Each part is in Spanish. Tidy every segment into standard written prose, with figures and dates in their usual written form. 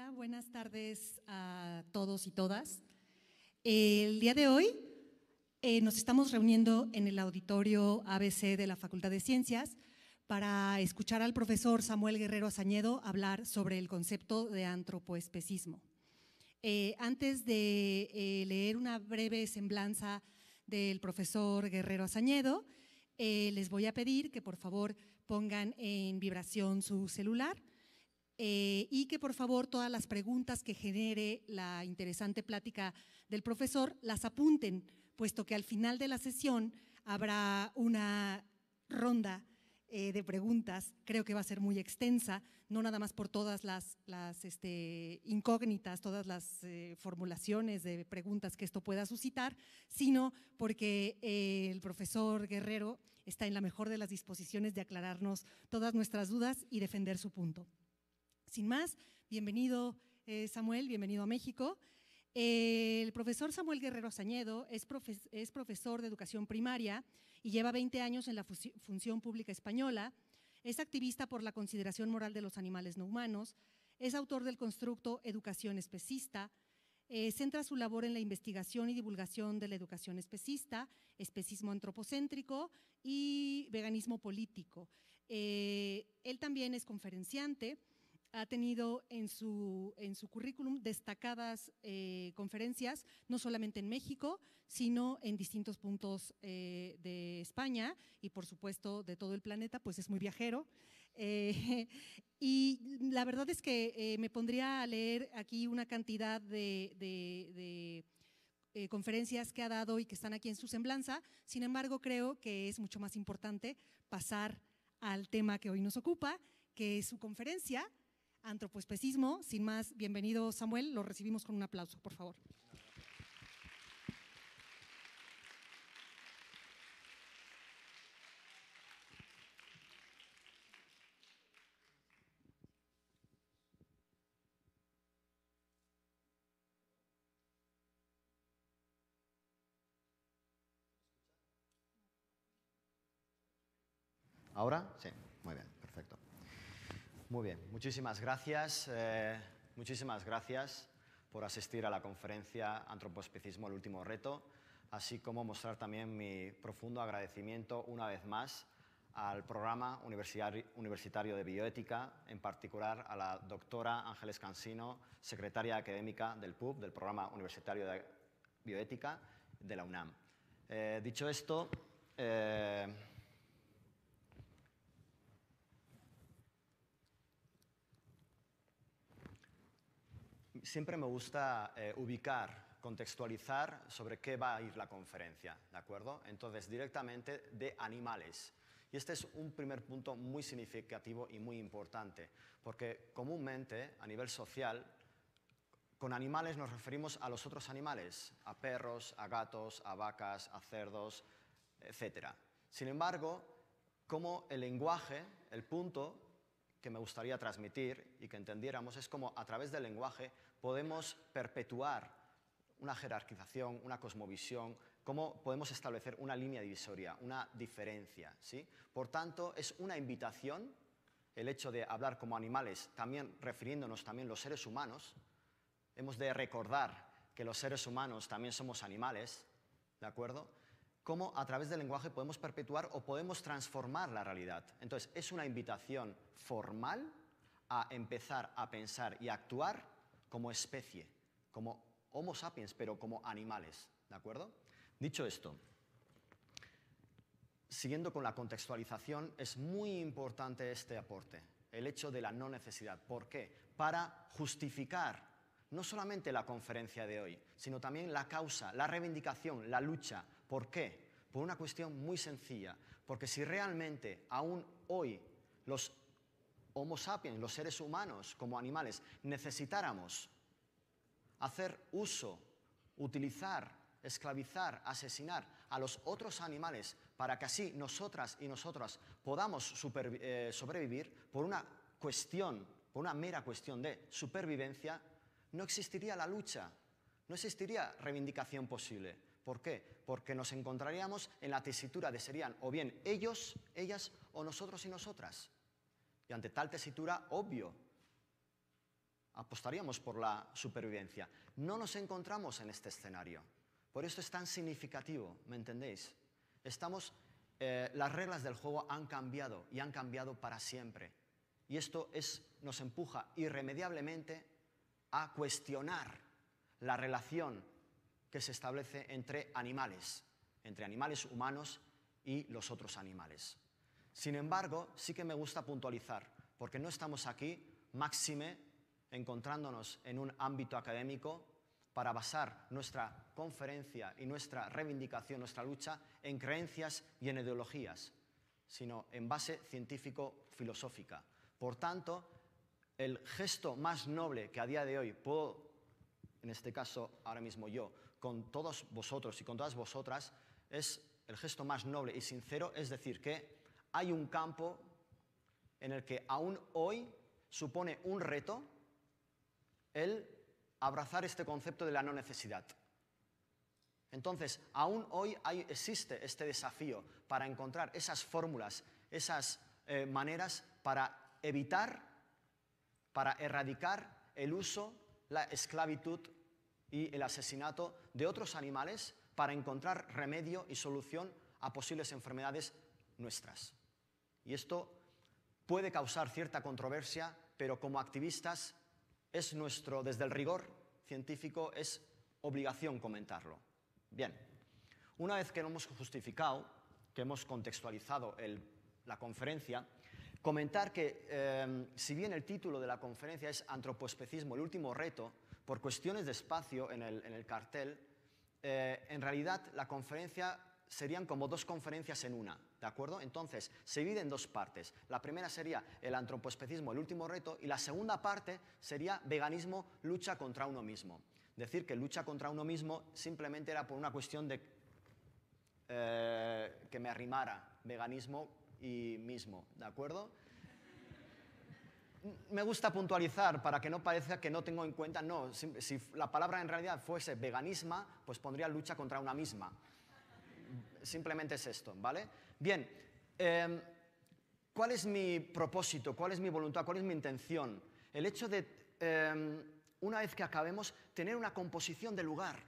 Hola, buenas tardes a todos y todas. El día de hoy nos estamos reuniendo en el auditorio ABC de la Facultad de Ciencias para escuchar al profesor Samuel Guerrero Azañedo hablar sobre el concepto de antropoespecismo. Antes de leer una breve semblanza del profesor Guerrero Azañedo, les voy a pedir que por favor pongan en vibración su celular y que por favor todas las preguntas que genere la interesante plática del profesor las apunten, puesto que al final de la sesión habrá una ronda de preguntas, creo que va a ser muy extensa, no nada más por todas las incógnitas, todas las formulaciones de preguntas que esto pueda suscitar, sino porque el profesor Guerrero está en la mejor de las disposiciones de aclararnos todas nuestras dudas y defender su punto. Sin más, bienvenido Samuel, bienvenido a México. El profesor Samuel Guerrero Azañedo es profesor de educación primaria y lleva 20 años en la función pública española, es activista por la consideración moral de los animales no humanos, es autor del constructo Educación Especista, centra su labor en la investigación y divulgación de la educación especista, especismo antropocéntrico y veganismo político. Él también es conferenciante. Ha tenido en su currículum destacadas conferencias, no solamente en México, sino en distintos puntos de España y por supuesto de todo el planeta, pues es muy viajero. Y la verdad es que me pondría a leer aquí una cantidad de conferencias que ha dado y que están aquí en su semblanza. Sin embargo, creo que es mucho más importante pasar al tema que hoy nos ocupa, que es su conferencia, Antropoespecismo. Sin más, bienvenido Samuel, lo recibimos con un aplauso, por favor. ¿Ahora? Sí, muy bien, perfecto. Muy bien, muchísimas gracias por asistir a la conferencia Antropoespecismo, el último reto, así como mostrar también mi profundo agradecimiento una vez más al programa universitario de bioética, en particular a la doctora Ángeles Cansino, secretaria académica del PUB, del programa universitario de bioética de la UNAM. Dicho esto, siempre me gusta ubicar, contextualizar sobre qué va a ir la conferencia, ¿de acuerdo? Entonces, directamente de animales. Y este es un primer punto muy significativo y muy importante, porque comúnmente, a nivel social, con animales nos referimos a los otros animales, a perros, a gatos, a vacas, a cerdos, etc. Sin embargo, como el lenguaje, el punto que me gustaría transmitir y que entendiéramos es cómo a través del lenguaje podemos perpetuar una jerarquización, una cosmovisión, cómo podemos establecer una línea divisoria, una diferencia, ¿sí? Por tanto, es una invitación el hecho de hablar como animales, también refiriéndonos también los seres humanos. Hemos de recordar que los seres humanos también somos animales, ¿de acuerdo? Cómo a través del lenguaje podemos perpetuar o podemos transformar la realidad. Entonces, es una invitación formal a empezar a pensar y a actuar como especie, como Homo sapiens, pero como animales, ¿de acuerdo? Dicho esto, siguiendo con la contextualización, es muy importante este aporte, el hecho de la no necesidad. ¿Por qué? Para justificar no solamente la conferencia de hoy, sino también la causa, la reivindicación, la lucha. ¿Por qué? Por una cuestión muy sencilla, porque si realmente aún hoy los Homo sapiens, los seres humanos como animales, necesitáramos hacer uso, utilizar, esclavizar, asesinar a los otros animales para que así nosotras y nosotros podamos sobrevivir por una cuestión, por una mera cuestión de supervivencia, no existiría la lucha, no existiría reivindicación posible. ¿Por qué? Porque nos encontraríamos en la tesitura de serían o bien ellos, ellas o nosotros y nosotras. Y ante tal tesitura, obvio, apostaríamos por la supervivencia. No nos encontramos en este escenario. Por eso es tan significativo, ¿me entendéis? Las reglas del juego han cambiado y han cambiado para siempre. Y esto nos empuja irremediablemente a cuestionar la relación que se establece entre animales humanos y los otros animales. Sin embargo, sí que me gusta puntualizar, porque no estamos aquí, máxime, encontrándonos en un ámbito académico para basar nuestra conferencia y nuestra reivindicación, nuestra lucha, en creencias y en ideologías, sino en base científico-filosófica. Por tanto, el gesto más noble que a día de hoy puedo, en este caso ahora mismo yo, con todos vosotros y con todas vosotras, es el gesto más noble y sincero, es decir, que hay un campo en el que aún hoy supone un reto el abrazar este concepto de la no necesidad. Entonces, aún hoy existe este desafío para encontrar esas fórmulas, esas maneras para evitar, para erradicar el uso, la esclavitud y el asesinato de otros animales para encontrar remedio y solución a posibles enfermedades nuestras. Y esto puede causar cierta controversia, pero como activistas desde el rigor científico, es obligación comentarlo. Bien, una vez que lo hemos justificado, que hemos contextualizado la conferencia, comentar que si bien el título de la conferencia es Antropoespecismo, el último reto, por cuestiones de espacio en el cartel, en realidad la conferencia serían como dos conferencias en una, ¿de acuerdo? Entonces, se divide en dos partes. La primera sería el antropoespecismo, el último reto, y la segunda parte sería veganismo, lucha contra uno mismo. Decir que lucha contra uno mismo simplemente era por una cuestión de que me arrimara veganismo y mismo, ¿de acuerdo? Me gusta puntualizar para que no parezca que no tengo en cuenta, no, si la palabra en realidad fuese veganisma, pues pondría lucha contra una misma. Simplemente es esto, ¿vale? Bien, ¿cuál es mi propósito? ¿Cuál es mi voluntad? ¿Cuál es mi intención? El hecho de, una vez que acabemos, tener una composición de lugar,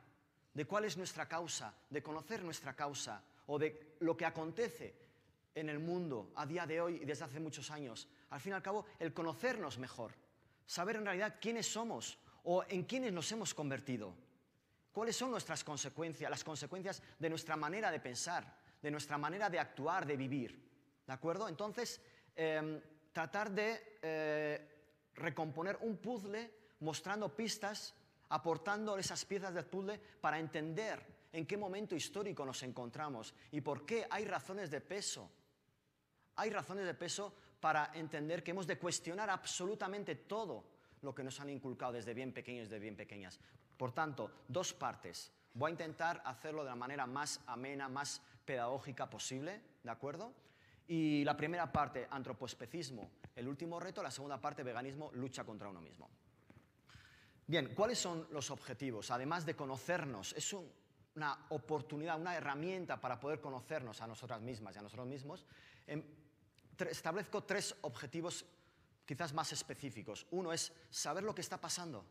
de cuál es nuestra causa, de conocer nuestra causa, o de lo que acontece en el mundo a día de hoy y desde hace muchos años. Al fin y al cabo, el conocernos mejor, saber en realidad quiénes somos o en quiénes nos hemos convertido. ¿Cuáles son nuestras consecuencias, las consecuencias de nuestra manera de pensar, de nuestra manera de actuar, de vivir? ¿De acuerdo? Entonces, tratar de recomponer un puzzle mostrando pistas, aportando esas piezas del puzzle para entender en qué momento histórico nos encontramos y por qué hay razones de peso. Hay razones de peso para entender que hemos de cuestionar absolutamente todo lo que nos han inculcado desde bien pequeños y desde bien pequeñas. Por tanto, dos partes. Voy a intentar hacerlo de la manera más amena, más pedagógica posible, ¿de acuerdo? Y la primera parte, antropoespecismo, el último reto. La segunda parte, veganismo, lucha contra uno mismo. Bien, ¿cuáles son los objetivos? Además de conocernos, es una oportunidad, una herramienta para poder conocernos a nosotras mismas y a nosotros mismos. Establezco tres objetivos quizás más específicos. Uno es saber lo que está pasando.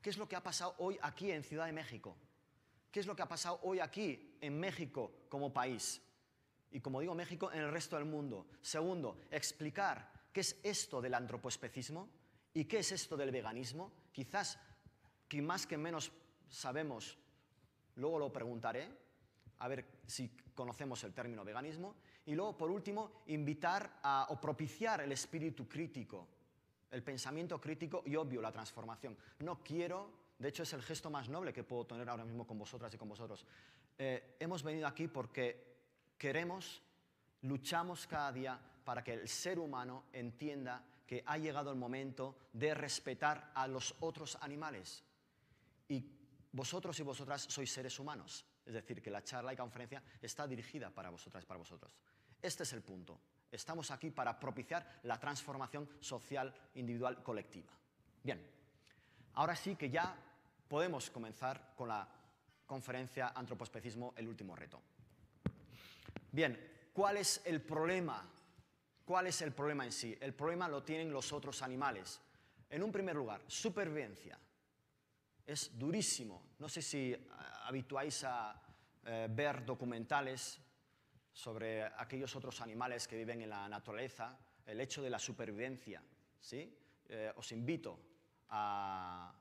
¿Qué es lo que ha pasado hoy aquí en Ciudad de México? ¿Qué es lo que ha pasado hoy aquí en México como país? Y como digo, México en el resto del mundo. Segundo, explicar qué es esto del antropoespecismo y qué es esto del veganismo. Quizás, que más que menos sabemos, luego lo preguntaré, a ver si conocemos el término veganismo. Y luego, por último, invitar o propiciar el espíritu crítico, el pensamiento crítico y, obvio, la transformación. No quiero, de hecho es el gesto más noble que puedo tener ahora mismo con vosotras y con vosotros. Hemos venido aquí porque queremos, luchamos cada día para que el ser humano entienda que ha llegado el momento de respetar a los otros animales. Y vosotros y vosotras sois seres humanos. Es decir, que la charla y conferencia está dirigida para vosotras y para vosotros. Este es el punto. Estamos aquí para propiciar la transformación social, individual, colectiva. Bien, ahora sí que ya podemos comenzar con la conferencia Antropoespecismo, el último reto. Bien, ¿cuál es el problema? ¿Cuál es el problema en sí? El problema lo tienen los otros animales. En un primer lugar, supervivencia. Es durísimo. No sé si habituáis a ver documentales sobre aquellos otros animales que viven en la naturaleza, el hecho de la supervivencia, ¿sí? Os invito a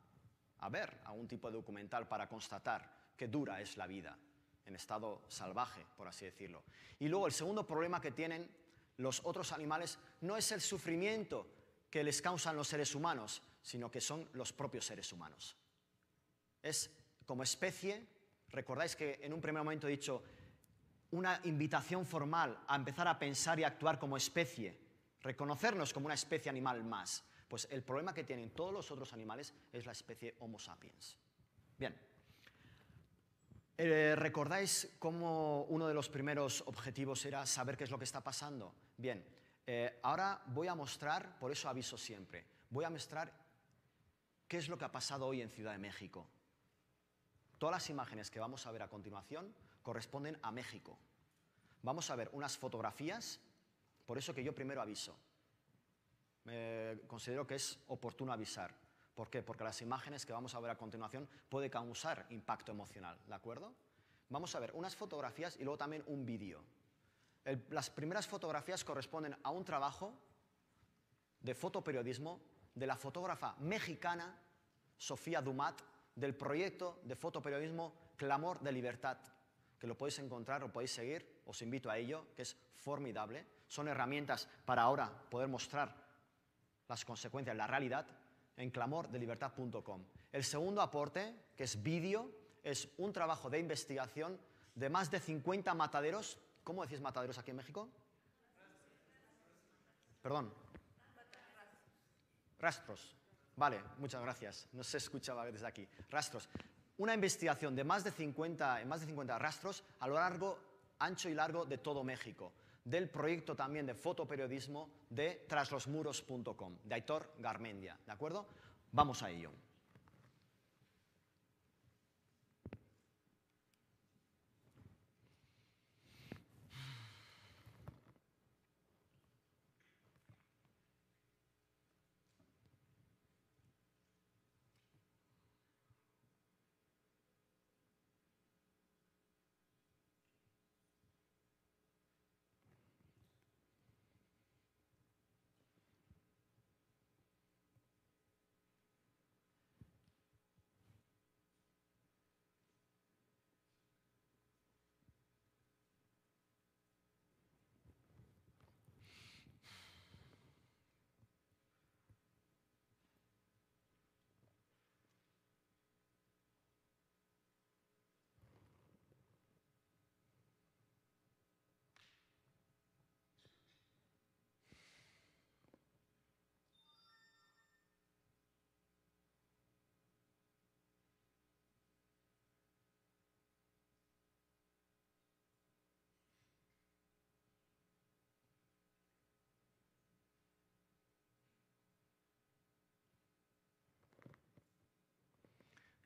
ver algún tipo de documental para constatar qué dura es la vida en estado salvaje, por así decirlo. Y luego el segundo problema que tienen los otros animales no es el sufrimiento que les causan los seres humanos, sino que son los propios seres humanos. Es como especie, recordáis que en un primer momento he dicho una invitación formal a empezar a pensar y actuar como especie, reconocernos como una especie animal más. Pues el problema que tienen todos los otros animales es la especie Homo sapiens. Bien. ¿Recordáis cómo uno de los primeros objetivos era saber qué es lo que está pasando? Bien, ahora voy a mostrar, por eso aviso siempre, voy a mostrar qué es lo que ha pasado hoy en Ciudad de México. Todas las imágenes que vamos a ver a continuación corresponden a México. Vamos a ver unas fotografías, por eso que yo primero aviso. Considero que es oportuno avisar. ¿Por qué? Porque las imágenes que vamos a ver a continuación pueden causar impacto emocional, ¿de acuerdo? Vamos a ver unas fotografías y luego también un vídeo. Las primeras fotografías corresponden a un trabajo de fotoperiodismo de la fotógrafa mexicana Sofía Dumat, del proyecto de fotoperiodismo Clamor de Libertad, que lo podéis encontrar, lo podéis seguir, os invito a ello, que es formidable. Son herramientas para ahora poder mostrar las consecuencias, la realidad, en clamordelibertad.com. El segundo aporte, que es vídeo, es un trabajo de investigación de más de 50 mataderos. ¿Cómo decís mataderos aquí en México? Perdón. Rastros. Vale, muchas gracias. No se escuchaba desde aquí. Rastros. Una investigación de más de 50 rastros a lo largo, ancho y largo de todo México. Del proyecto también de fotoperiodismo de traslosmuros.com, de Aitor Garmendia, ¿de acuerdo? Vamos a ello.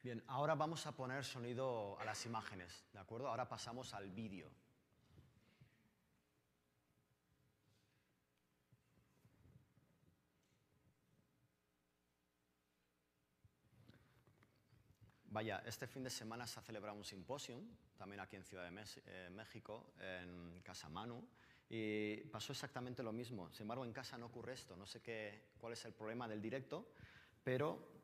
Bien, ahora vamos a poner sonido a las imágenes, ¿de acuerdo? Ahora pasamos al vídeo. Vaya, este fin de semana se ha celebrado un simposium, también aquí en Ciudad de México, en Casa Manu, y pasó exactamente lo mismo. Sin embargo, en casa no ocurre esto. No sé cuál es el problema del directo, pero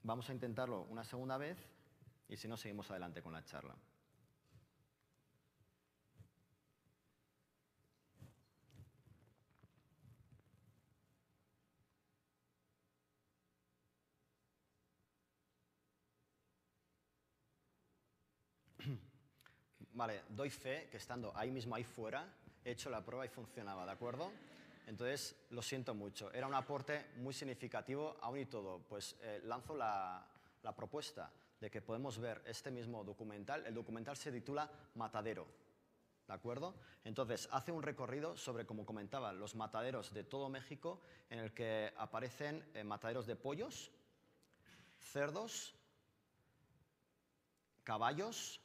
vamos a intentarlo una segunda vez y si no, seguimos adelante con la charla. Vale, doy fe que estando ahí mismo, ahí fuera, he hecho la prueba y funcionaba, ¿de acuerdo? Entonces, lo siento mucho. Era un aporte muy significativo, aún y todo. Pues lanzo la propuesta de que podemos ver este mismo documental. El documental se titula Matadero, ¿de acuerdo? Entonces, hace un recorrido sobre, como comentaba, los mataderos de todo México, en el que aparecen mataderos de pollos, cerdos, caballos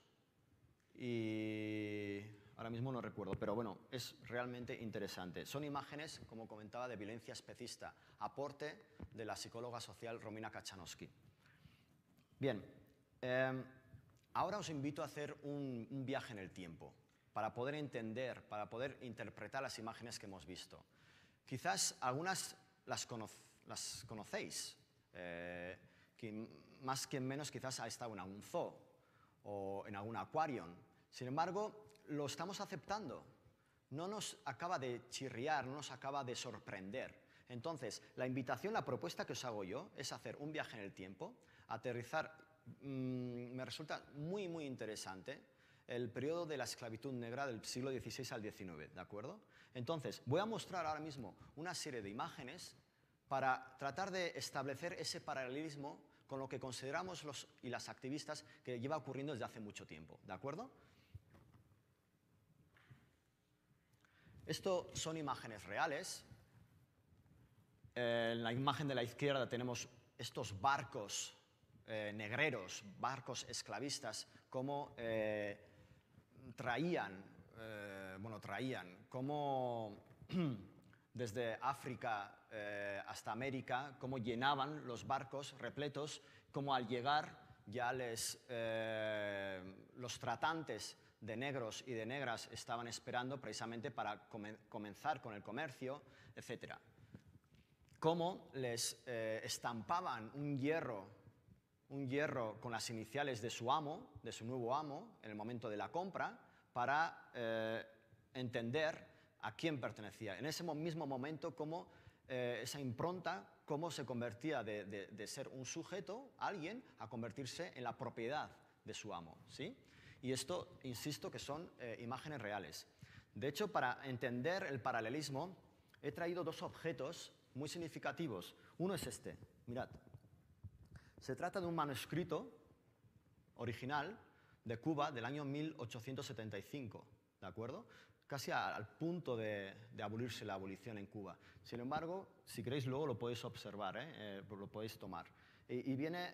y ahora mismo no recuerdo, pero bueno, es realmente interesante. Son imágenes, como comentaba, de violencia especista, aporte de la psicóloga social Romina Kachanowski. Bien, ahora os invito a hacer un viaje en el tiempo para poder entender, para poder interpretar las imágenes que hemos visto. Quizás algunas las conocéis, que más que menos quizás ha estado en algún zoo o en algún aquarium. Sin embargo, lo estamos aceptando. No nos acaba de chirriar, no nos acaba de sorprender. Entonces, la invitación, la propuesta que os hago yo es hacer un viaje en el tiempo, aterrizar, me resulta muy, muy interesante, el periodo de la esclavitud negra del siglo XVI al XIX, ¿de acuerdo? Entonces, voy a mostrar ahora mismo una serie de imágenes para tratar de establecer ese paralelismo con lo que consideramos los y las activistas que lleva ocurriendo desde hace mucho tiempo, ¿de acuerdo? Esto son imágenes reales. En la imagen de la izquierda tenemos estos barcos negreros, barcos esclavistas, como traían, como desde África hasta América, cómo llenaban los barcos repletos, cómo al llegar ya los tratantes de negros y de negras estaban esperando precisamente para comenzar con el comercio, etc. Cómo les estampaban un hierro con las iniciales de su amo, de su nuevo amo, en el momento de la compra, para entender a quién pertenecía. En ese mismo momento, cómo esa impronta, cómo se convertía de ser un sujeto, alguien, a convertirse en la propiedad de su amo, ¿sí? Y esto, insisto, que son imágenes reales. De hecho, para entender el paralelismo, he traído dos objetos muy significativos. Uno es este, mirad. Se trata de un manuscrito original de Cuba del año 1875, ¿de acuerdo? Casi al punto de abolirse la abolición en Cuba. Sin embargo, si queréis luego lo podéis observar, lo podéis tomar. Y viene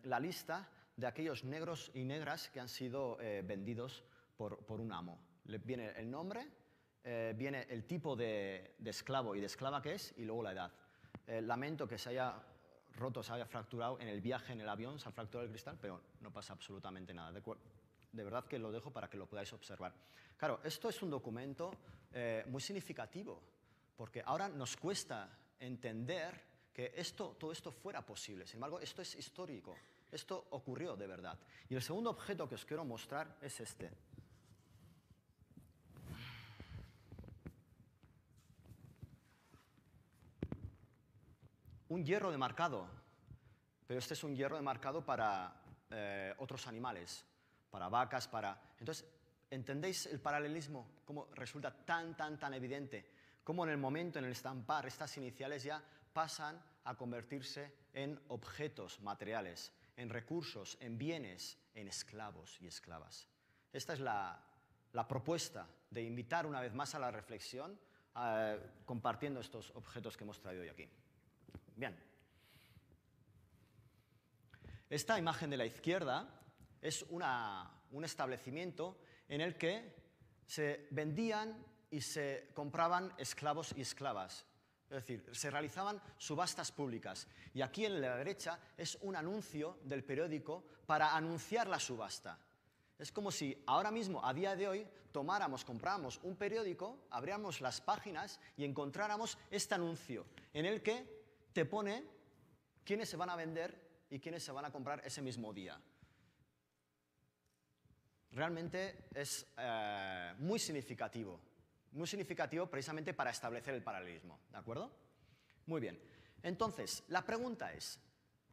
la lista de aquellos negros y negras que han sido vendidos por un amo. Viene el nombre, viene el tipo de esclavo y de esclava que es, y luego la edad. Lamento que se haya roto, se haya fracturado en el viaje en el avión, se ha fracturado el cristal, pero no pasa absolutamente nada. De verdad que lo dejo para que lo podáis observar. Claro, esto es un documento muy significativo, porque ahora nos cuesta entender que todo esto fuera posible. Sin embargo, esto es histórico, esto ocurrió de verdad. Y el segundo objeto que os quiero mostrar es este. Un hierro demarcado, pero este es un hierro demarcado para otros animales, para vacas, Entonces, ¿entendéis el paralelismo? Cómo resulta tan evidente, cómo en el momento, en el estampar, estas iniciales ya pasan a convertirse en objetos materiales, en recursos, en bienes, en esclavos y esclavas. Esta es la propuesta de invitar una vez más a la reflexión, compartiendo estos objetos que hemos traído hoy aquí. Bien. Esta imagen de la izquierda es un establecimiento en el que se vendían y se compraban esclavos y esclavas. Es decir, se realizaban subastas públicas. Y aquí en la derecha es un anuncio del periódico para anunciar la subasta. Es como si ahora mismo, a día de hoy, compráramos un periódico, abriéramos las páginas y encontráramos este anuncio en el que te pone quiénes se van a vender y quiénes se van a comprar ese mismo día. Realmente es muy significativo precisamente para establecer el paralelismo, ¿de acuerdo? Muy bien. Entonces, la pregunta es,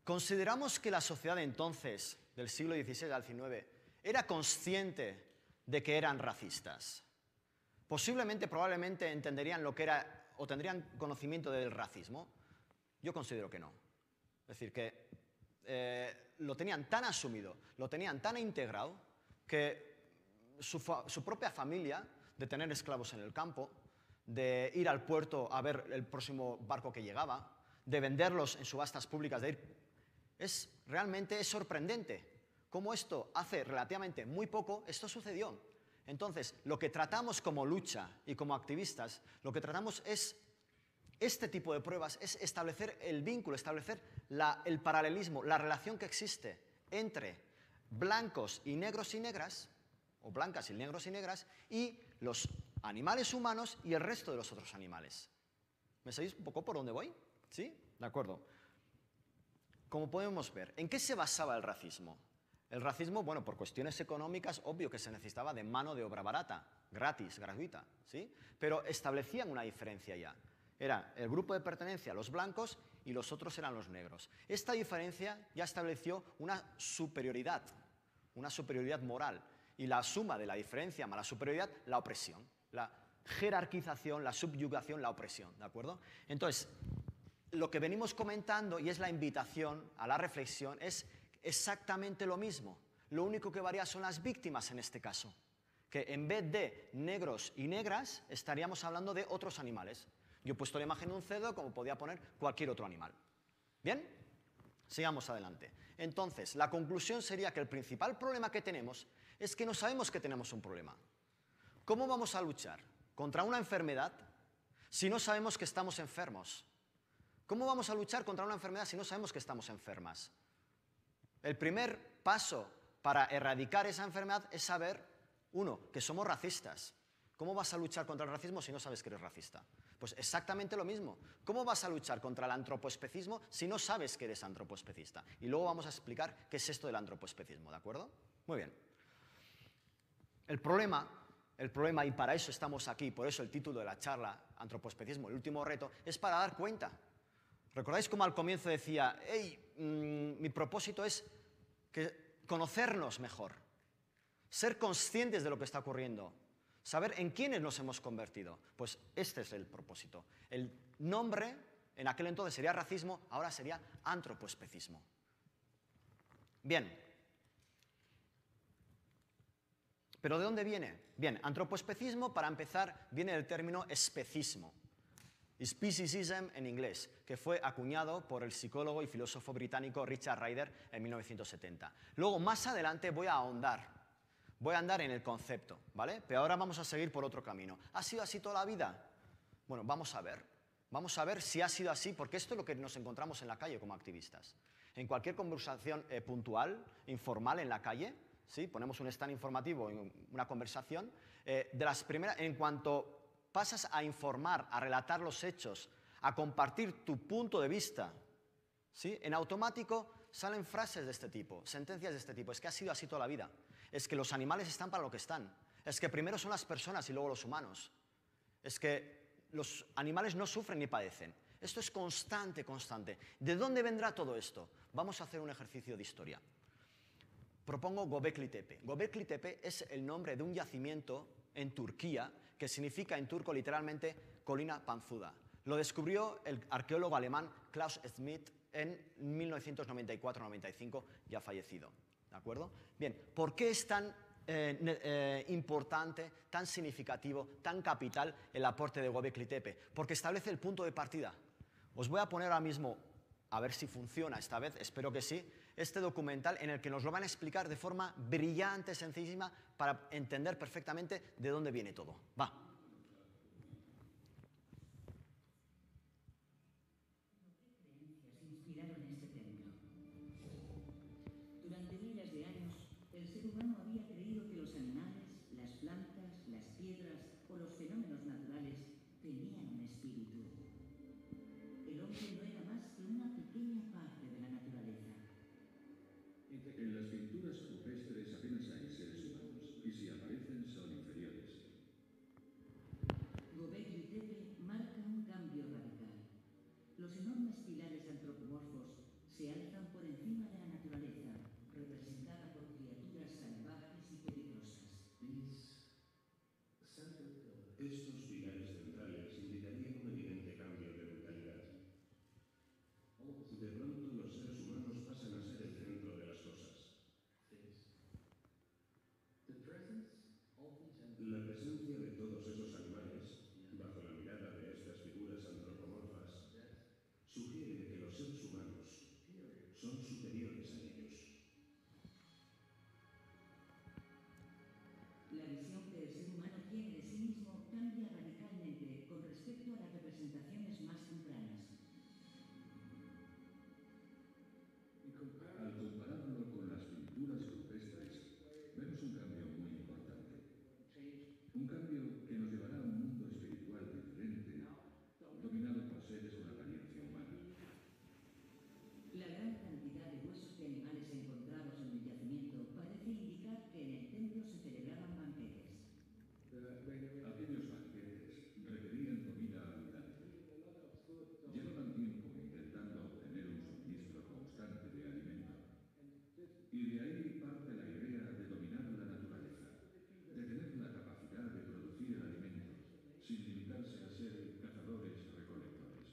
¿consideramos que la sociedad de entonces, del siglo XVI al XIX, era consciente de que eran racistas? Posiblemente, probablemente entenderían lo que era o tendrían conocimiento del racismo. Yo considero que no. Es decir, que lo tenían tan asumido, lo tenían tan integrado, que su propia familia, de tener esclavos en el campo, de ir al puerto a ver el próximo barco que llegaba, de venderlos en subastas públicas, realmente es sorprendente cómo esto hace relativamente muy poco, esto sucedió. Entonces, lo que tratamos como lucha y como activistas, lo que tratamos es este tipo de pruebas, es establecer el vínculo, establecer el paralelismo, la relación que existe entre blancos y negros y negras, o blancas y negros y negras, y los animales humanos y el resto de los otros animales. ¿Me sabéis un poco por dónde voy? ¿Sí? De acuerdo. Como podemos ver, ¿en qué se basaba el racismo? El racismo, bueno, por cuestiones económicas, obvio que se necesitaba de mano de obra barata, gratis, gratuita, ¿sí? Pero establecían una diferencia ya. Era el grupo de pertenencia, los blancos, y los otros eran los negros. Esta diferencia ya estableció una superioridad moral. Y la suma de la diferencia más la superioridad, la opresión. La jerarquización, la subyugación, la opresión, ¿de acuerdo? Entonces, lo que venimos comentando, y es la invitación a la reflexión, es exactamente lo mismo. Lo único que varía son las víctimas en este caso. Que en vez de negros y negras, estaríamos hablando de otros animales. Yo he puesto la imagen de un cerdo como podía poner cualquier otro animal. ¿Bien? Sigamos adelante. Entonces, la conclusión sería que el principal problema que tenemos es que no sabemos que tenemos un problema. ¿Cómo vamos a luchar contra una enfermedad si no sabemos que estamos enfermos? ¿Cómo vamos a luchar contra una enfermedad si no sabemos que estamos enfermas? El primer paso para erradicar esa enfermedad es saber, uno, que somos racistas. ¿Cómo vas a luchar contra el racismo si no sabes que eres racista? Pues exactamente lo mismo. ¿Cómo vas a luchar contra el antropoespecismo si no sabes que eres antropoespecista? Y luego vamos a explicar qué es esto del antropoespecismo, ¿de acuerdo? Muy bien. El problema, y para eso estamos aquí, por eso el título de la charla, Antropoespecismo, el último reto, es para dar cuenta. ¿Recordáis cómo al comienzo decía, mi propósito es conocernos mejor, ser conscientes de lo que está ocurriendo, saber en quiénes nos hemos convertido? Pues este es el propósito. El nombre en aquel entonces sería racismo, ahora sería antropoespecismo. Bien. ¿Pero de dónde viene? Bien, antropoespecismo, para empezar, viene del término especismo. Speciesism en inglés, que fue acuñado por el psicólogo y filósofo británico Richard Ryder en 1970. Luego, más adelante, voy a andar en el concepto, ¿vale? Pero ahora vamos a seguir por otro camino. ¿Ha sido así toda la vida? Bueno, vamos a ver si ha sido así, porque esto es lo que nos encontramos en la calle como activistas. En cualquier conversación puntual, informal en la calle, ¿sí? Ponemos un stand informativo en una conversación, de las primeras, en cuanto pasas a informar, a relatar los hechos, a compartir tu punto de vista, ¿sí? En automático salen frases de este tipo, sentencias de este tipo. Es que ha sido así toda la vida. Es que los animales están para lo que están. Es que primero son las personas y luego los humanos. Es que los animales no sufren ni padecen. Esto es constante, constante. ¿De dónde vendrá todo esto? Vamos a hacer un ejercicio de historia. Propongo Göbekli Tepe. Göbekli Tepe es el nombre de un yacimiento en Turquía que significa en turco literalmente colina panzuda. Lo descubrió el arqueólogo alemán Klaus Schmidt en 1994-95, ya fallecido. ¿De acuerdo? Bien, ¿por qué es tan importante, tan significativo, tan capital el aporte de Göbekli Tepe? Porque establece el punto de partida. Os voy a poner ahora mismo, a ver si funciona esta vez, espero que sí, este documental en el que nos lo van a explicar de forma brillante, sencillísima, para entender perfectamente de dónde viene todo. Va. Creencias inspiraron este templo. Durante miles de años, el ser humano había creído que los animales, las plantas, las piedras o los fenómenos naturales tenían un espíritu. El hombre no era más que una pequeña parte de la naturaleza. En las pinturas rupestres apenas hay seres humanos, y si aparecen son inferiores. Göbekli Tepe marca un cambio radical. Los enormes pilares antropomorfos se alzan por encima de la naturaleza, representada por criaturas salvajes y peligrosas. Estos pilares centrales indicarían un evidente cambio de brutalidad. De pronto los seres humanos pasan a ser el centro de las cosas. La presencia de todos esos animales, bajo la mirada de estas figuras antropomorfas, sugiere representaciones más tempranas. Al compararlo con las pinturas rupestres, vemos un cambio muy importante. Un cambio que nos llevará a un mundo espiritual diferente, dominado por seres con apariencia humana. La gran cantidad de huesos de animales encontrados en el yacimiento parece indicar que en el templo se celebraban banquetes. Aquellos banquetes requerían comida abundante. Llevaban tiempo intentando obtener un suministro constante de alimento. Y de ahí parte la idea de dominar la naturaleza, de tener la capacidad de producir alimentos, sin limitarse a ser cazadores-recolectores.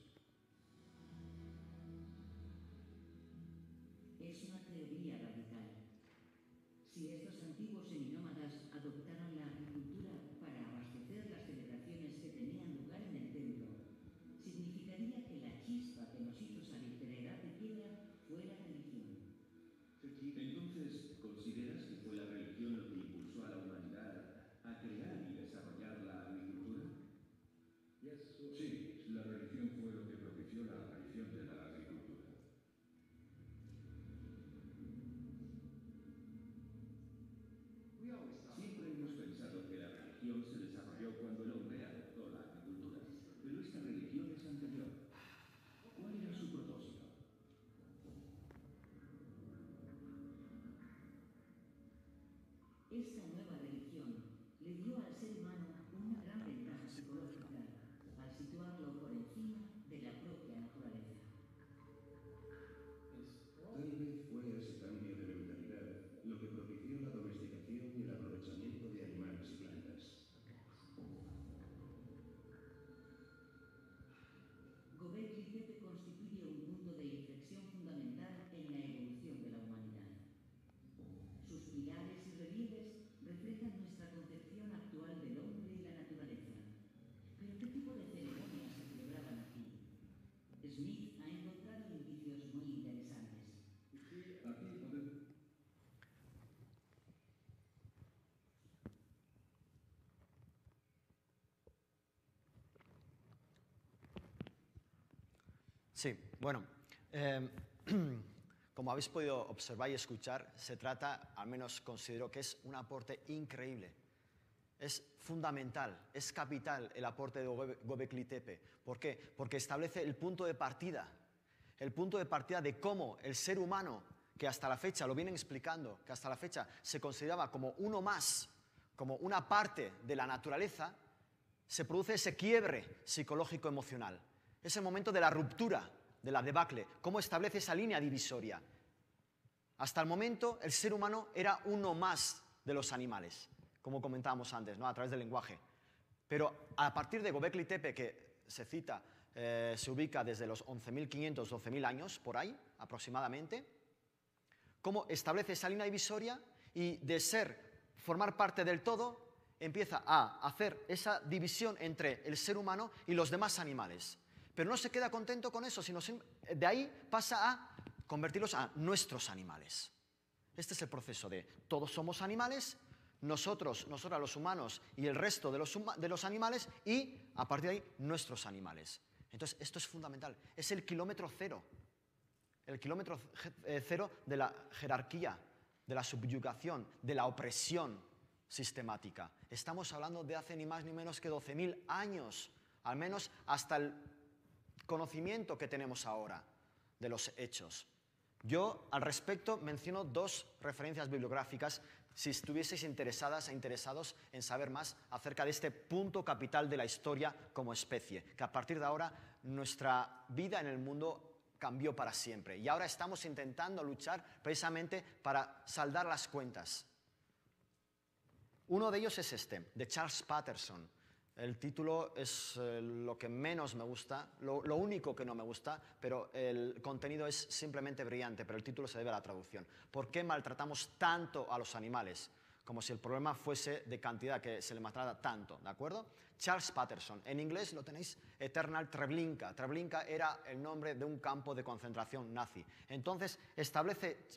Es una teoría radical. Si estos antiguos seminómadas adoptaran la agricultura para abastecer las celebraciones que tenían lugar en el templo, significaría que la chispa que nos hizo salir de la edad de piedra fue la religión. Entonces, ¿consideras que fue la religión lo que impulsó a la humanidad a crear y desarrollar la agricultura? Sí, la religión fue lo que propició la aparición de la agricultura. Siempre hemos pensado que la religión se desarrolló cuando el hombre adoptó la agricultura, pero esta religión es anterior. ¿Cuál era su propósito? Esta nueva religión le dio al ser humano una gran ventaja psicológica al situarlo por encima de la propia naturaleza. Tal vez fue ese cambio de mentalidad lo que propició la domesticación y el aprovechamiento de animales y plantas. Göbekli Tepe constituye un punto de inflexión fundamental en la evolución de la humanidad. Sus pilares y relieves reflejan nuestra concepción actual del hombre y la naturaleza. ¿Pero qué tipo de ceremonias se celebraban aquí? Smith ha encontrado indicios muy interesantes. Aquí podemos... Sí, bueno, como habéis podido observar y escuchar, se trata, al menos considero que es un aporte increíble. Es fundamental, es capital el aporte de Göbekli Tepe. ¿Por qué? Porque establece el punto de partida de cómo el ser humano, que hasta la fecha, lo vienen explicando, que hasta la fecha se consideraba como uno más, como una parte de la naturaleza, se produce ese quiebre psicológico-emocional. Ese momento de la ruptura, de la debacle, cómo establece esa línea divisoria. Hasta el momento, el ser humano era uno más de los animales, como comentábamos antes, ¿no? A través del lenguaje. Pero a partir de Göbekli Tepe, que se cita, se ubica desde los 11.500, 12.000 años, por ahí, aproximadamente, cómo establece esa línea divisoria y de formar parte del todo, empieza a hacer esa división entre el ser humano y los demás animales. Pero no se queda contento con eso, sino de ahí pasa a convertirlos a nuestros animales. Este es el proceso de todos somos animales, nosotras los humanos y el resto de los animales, y a partir de ahí nuestros animales. Entonces esto es fundamental, es el kilómetro cero de la jerarquía, de la subyugación, de la opresión sistemática. Estamos hablando de hace ni más ni menos que 12.000 años, al menos hasta el conocimiento que tenemos ahora de los hechos. Yo, al respecto, menciono dos referencias bibliográficas si estuvieseis interesadas e interesados en saber más acerca de este punto capital de la historia como especie, que a partir de ahora nuestra vida en el mundo cambió para siempre. Y ahora estamos intentando luchar precisamente para saldar las cuentas. Uno de ellos es este, de Charles Patterson. El título es lo que menos me gusta, lo único que no me gusta, pero el contenido es simplemente brillante, pero el título se debe a la traducción. ¿Por qué maltratamos tanto a los animales? Como si el problema fuese de cantidad, que se le maltrata tanto, ¿de acuerdo? Charles Patterson, en inglés lo tenéis, Eternal Treblinka. Treblinka era el nombre de un campo de concentración nazi. Entonces,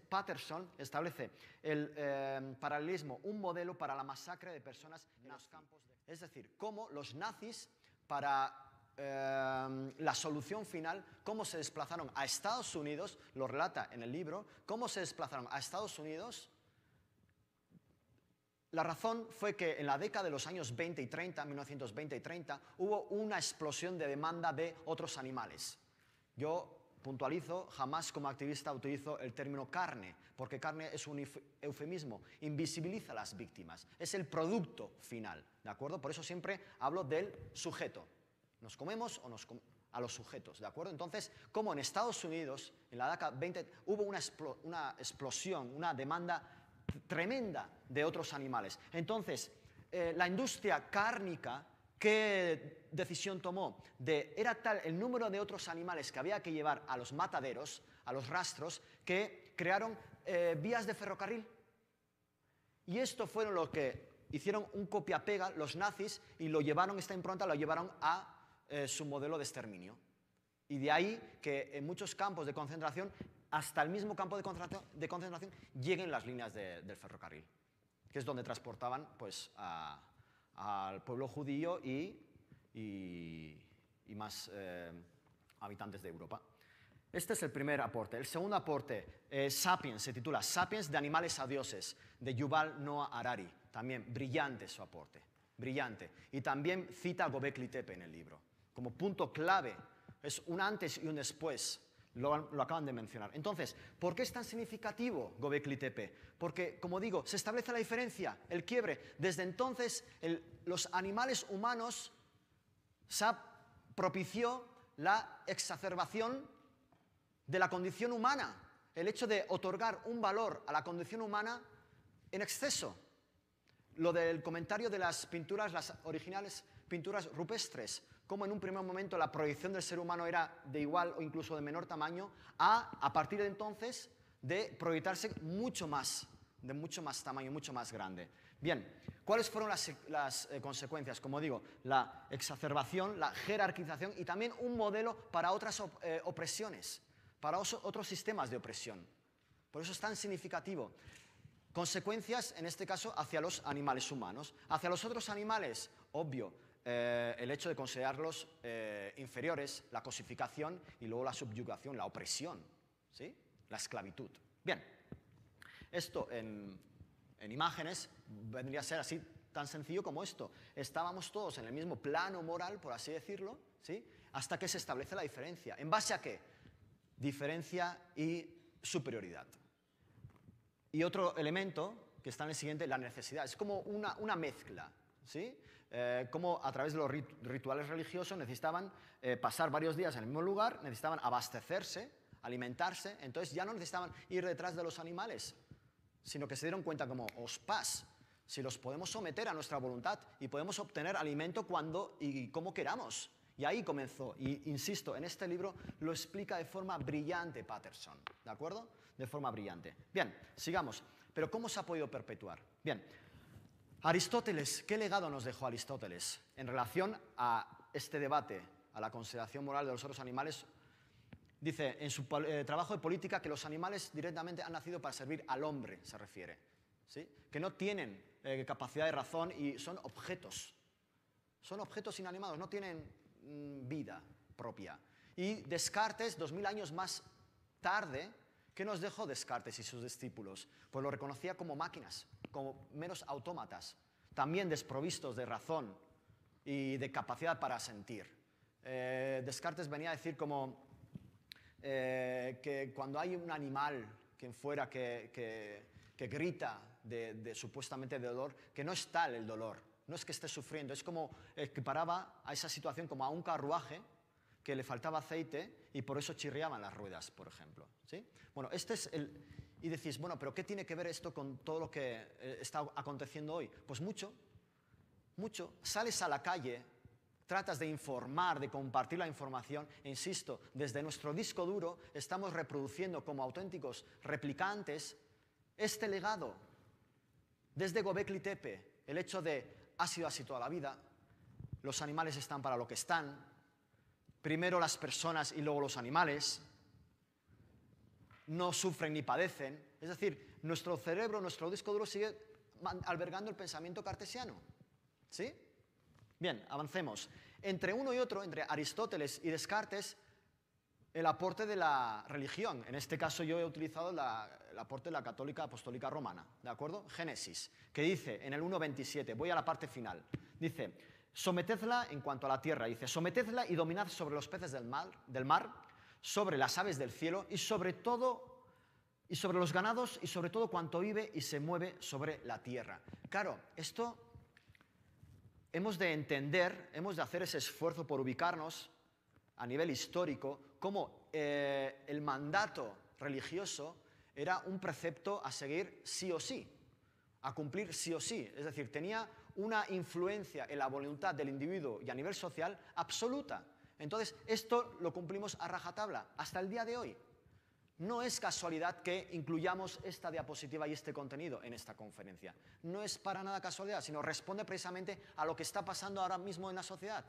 Patterson establece el paralelismo, un modelo para la masacre de personas en los campos de... Es decir, cómo los nazis, para la solución final, cómo se desplazaron a Estados Unidos, lo relata en el libro, cómo se desplazaron a Estados Unidos. La razón fue que en la década de los años 20 y 30, 1920 y 30, hubo una explosión de demanda de otros animales. Yo puntualizo, jamás como activista utilizo el término carne, porque carne es un eufemismo, invisibiliza a las víctimas, es el producto final, ¿de acuerdo? Por eso siempre hablo del sujeto. ¿Nos comemos o a los sujetos, ¿de acuerdo? Entonces, como en Estados Unidos, en la década 20, hubo una explosión, una demanda tremenda de otros animales. Entonces, la industria cárnica, ¿qué decisión tomó? Era tal el número de otros animales que había que llevar a los mataderos, a los rastros, que crearon vías de ferrocarril. Y esto fueron lo que hicieron un copia-pega los nazis y lo llevaron, esta impronta lo llevaron a su modelo de exterminio. Y de ahí que en muchos campos de concentración, hasta el mismo campo de concentración, lleguen las líneas del ferrocarril, que es donde transportaban pues, al pueblo judío y más habitantes de Europa. Este es el primer aporte. El segundo aporte, Sapiens, se titula Sapiens de animales a dioses, de Yuval Noah Harari. También brillante su aporte, brillante. Y también cita a Göbekli Tepe en el libro. Como punto clave, es un antes y un después, lo acaban de mencionar. Entonces, ¿por qué es tan significativo Göbekli Tepe? Porque, como digo, se establece la diferencia, el quiebre. Desde entonces, los animales humanos propició la exacerbación de la condición humana, el hecho de otorgar un valor a la condición humana en exceso. Lo del comentario de las pinturas, las originales pinturas rupestres, como en un primer momento la proyección del ser humano era de igual o incluso de menor tamaño, a partir de entonces de proyectarse mucho más, de mucho más tamaño, mucho más grande. Bien, ¿cuáles fueron las consecuencias? Como digo, la exacerbación, la jerarquización y también un modelo para otras opresiones, para otros sistemas de opresión. Por eso es tan significativo. Consecuencias, en este caso, hacia los animales humanos. Hacia los otros animales, obvio, el hecho de considerarlos inferiores, la cosificación y luego la subyugación, la opresión, ¿sí? La esclavitud. Bien, esto en imágenes vendría a ser así tan sencillo como esto. Estábamos todos en el mismo plano moral, por así decirlo, ¿sí? Hasta que se establece la diferencia. ¿En base a qué? Diferencia y superioridad. Y otro elemento que está en el siguiente, la necesidad. Es como una mezcla, ¿sí? Como a través de los rituales religiosos necesitaban pasar varios días en el mismo lugar, necesitaban abastecerse, alimentarse, entonces ya no necesitaban ir detrás de los animales, sino que se dieron cuenta como, ospas, si los podemos someter a nuestra voluntad y podemos obtener alimento cuando y como queramos. Y ahí comenzó, y insisto, en este libro lo explica de forma brillante Patterson, ¿de acuerdo? De forma brillante. Bien, sigamos. Pero ¿cómo se ha podido perpetuar? Bien, Aristóteles, ¿qué legado nos dejó Aristóteles en relación a este debate, a la consideración moral de los otros animales? Dice en su trabajo de política que los animales directamente han nacido para servir al hombre, se refiere, ¿sí? Que no tienen capacidad de razón y son objetos inanimados, no tienen vida propia. Y Descartes, 2000 años más tarde, ¿qué nos dejó Descartes y sus discípulos? Pues lo reconocía como máquinas, como meros autómatas, también desprovistos de razón y de capacidad para sentir. Descartes venía a decir como que cuando hay un animal, quien fuera, que grita supuestamente de dolor, que no es tal el dolor, no es que esté sufriendo, es como equiparaba a esa situación como a un carruaje que le faltaba aceite y por eso chirriaban las ruedas, por ejemplo, ¿sí? Bueno, este es el... Y decís, bueno, ¿pero qué tiene que ver esto con todo lo que está aconteciendo hoy? Pues mucho, mucho. Sales a la calle, tratas de informar, de compartir la información, e insisto, desde nuestro disco duro estamos reproduciendo como auténticos replicantes este legado. Desde Göbekli Tepe, el hecho de ha sido así toda la vida, los animales están para lo que están, primero las personas y luego los animales, no sufren ni padecen, es decir, nuestro cerebro, nuestro disco duro sigue albergando el pensamiento cartesiano, ¿sí? Bien, avancemos. Entre uno y otro, entre Aristóteles y Descartes, el aporte de la religión. En este caso yo he utilizado el aporte de la Católica Apostólica Romana, ¿de acuerdo? Génesis, que dice en el 1.27, voy a la parte final, dice, sometedla en cuanto a la tierra, dice, sometedla y dominad sobre los peces del mar, sobre las aves del cielo y sobre todo, y sobre los ganados y sobre todo cuanto vive y se mueve sobre la tierra. Claro, esto hemos de entender, hemos de hacer ese esfuerzo por ubicarnos a nivel histórico, como el mandato religioso era un precepto a seguir sí o sí, a cumplir sí o sí. Es decir, tenía una influencia en la voluntad del individuo y a nivel social absoluta. Entonces, esto lo cumplimos a rajatabla hasta el día de hoy. No es casualidad que incluyamos esta diapositiva y este contenido en esta conferencia. No es para nada casualidad, sino responde precisamente a lo que está pasando ahora mismo en la sociedad.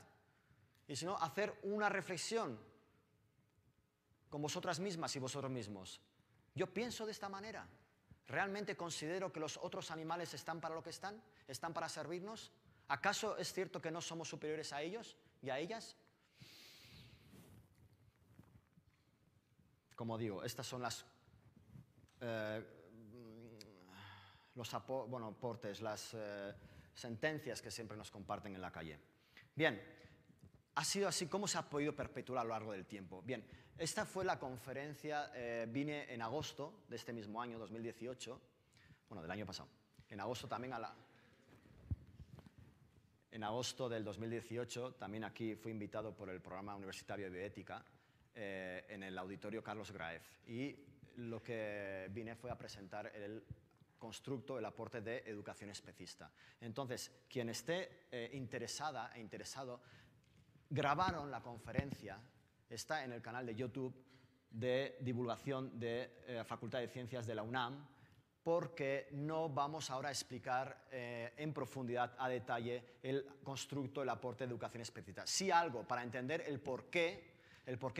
Y si no, hacer una reflexión con vosotras mismas y vosotros mismos. Yo pienso de esta manera. ¿Realmente considero que los otros animales están para lo que están? ¿Están para servirnos? ¿Acaso es cierto que no somos superiores a ellos y a ellas? Como digo, estas son aportes, las sentencias que siempre nos comparten en la calle. Bien, ha sido así. ¿Cómo se ha podido perpetuar a lo largo del tiempo? Bien, esta fue la conferencia, vine en agosto de este mismo año, 2018, bueno, del año pasado, en agosto también en agosto del 2018, también aquí fui invitado por el programa universitario de bioética, en el auditorio Carlos Graef, y lo que vine fue a presentar el constructo, el aporte de educación especista. Entonces, quien esté interesada e interesado, grabaron la conferencia, está en el canal de YouTube de divulgación de Facultad de Ciencias de la UNAM, porque no vamos ahora a explicar en profundidad, a detalle, el constructo, el aporte de educación especista. Sí algo para entender el porqué,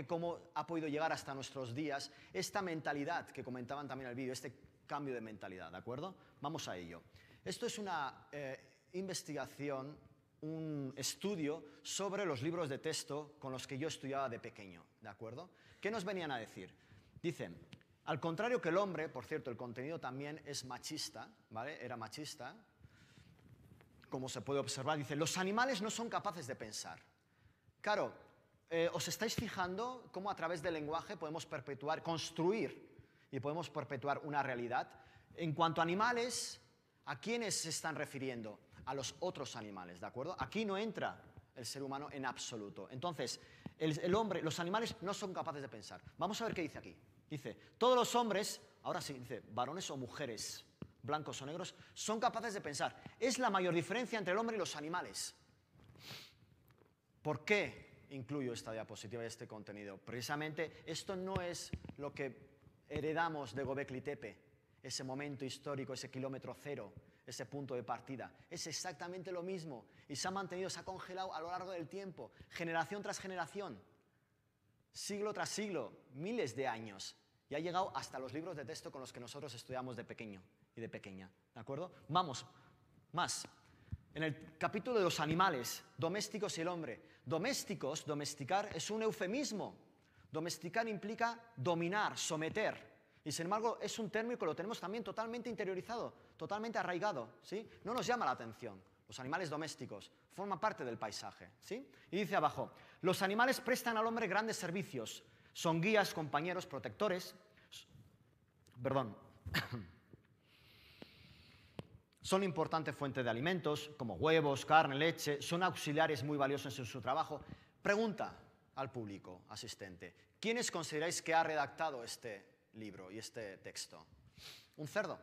cómo ha podido llegar hasta nuestros días esta mentalidad que comentaban también en el vídeo, este cambio de mentalidad, ¿de acuerdo? Vamos a ello. Esto es una investigación, un estudio sobre los libros de texto con los que yo estudiaba de pequeño, ¿de acuerdo? ¿Qué nos venían a decir? Dicen, al contrario que el hombre, por cierto, el contenido también es machista, ¿vale? Era machista, como se puede observar, dice, los animales no son capaces de pensar. Claro, ¿os estáis fijando cómo a través del lenguaje podemos construir y podemos perpetuar una realidad? En cuanto a animales, ¿a quiénes se están refiriendo? A los otros animales, ¿de acuerdo? Aquí no entra el ser humano en absoluto. Entonces, el hombre, los animales no son capaces de pensar. Vamos a ver qué dice aquí. Dice, todos los hombres, ahora sí, dice, varones o mujeres, blancos o negros, son capaces de pensar. Es la mayor diferencia entre el hombre y los animales. ¿Por qué incluyo esta diapositiva y este contenido? Precisamente esto no es lo que heredamos de Göbekli Tepe, ese momento histórico, ese kilómetro cero, ese punto de partida. Es exactamente lo mismo y se ha mantenido, se ha congelado a lo largo del tiempo, generación tras generación, siglo tras siglo, miles de años, y ha llegado hasta los libros de texto con los que nosotros estudiamos de pequeño y de pequeña, ¿de acuerdo? Vamos, más. En el capítulo de los animales, domésticos y el hombre. Domésticos, domesticar, es un eufemismo. Domesticar implica dominar, someter. Y sin embargo, es un término que lo tenemos también totalmente interiorizado, totalmente arraigado, ¿sí? No nos llama la atención. Los animales domésticos forman parte del paisaje, ¿sí? Y dice abajo, los animales prestan al hombre grandes servicios. Son guías, compañeros, protectores. Son importante fuente de alimentos, como huevos, carne, leche. Son auxiliares muy valiosos en su trabajo. Pregunta al público asistente. ¿Quiénes consideráis que ha redactado este libro y este texto? ¿Un cerdo?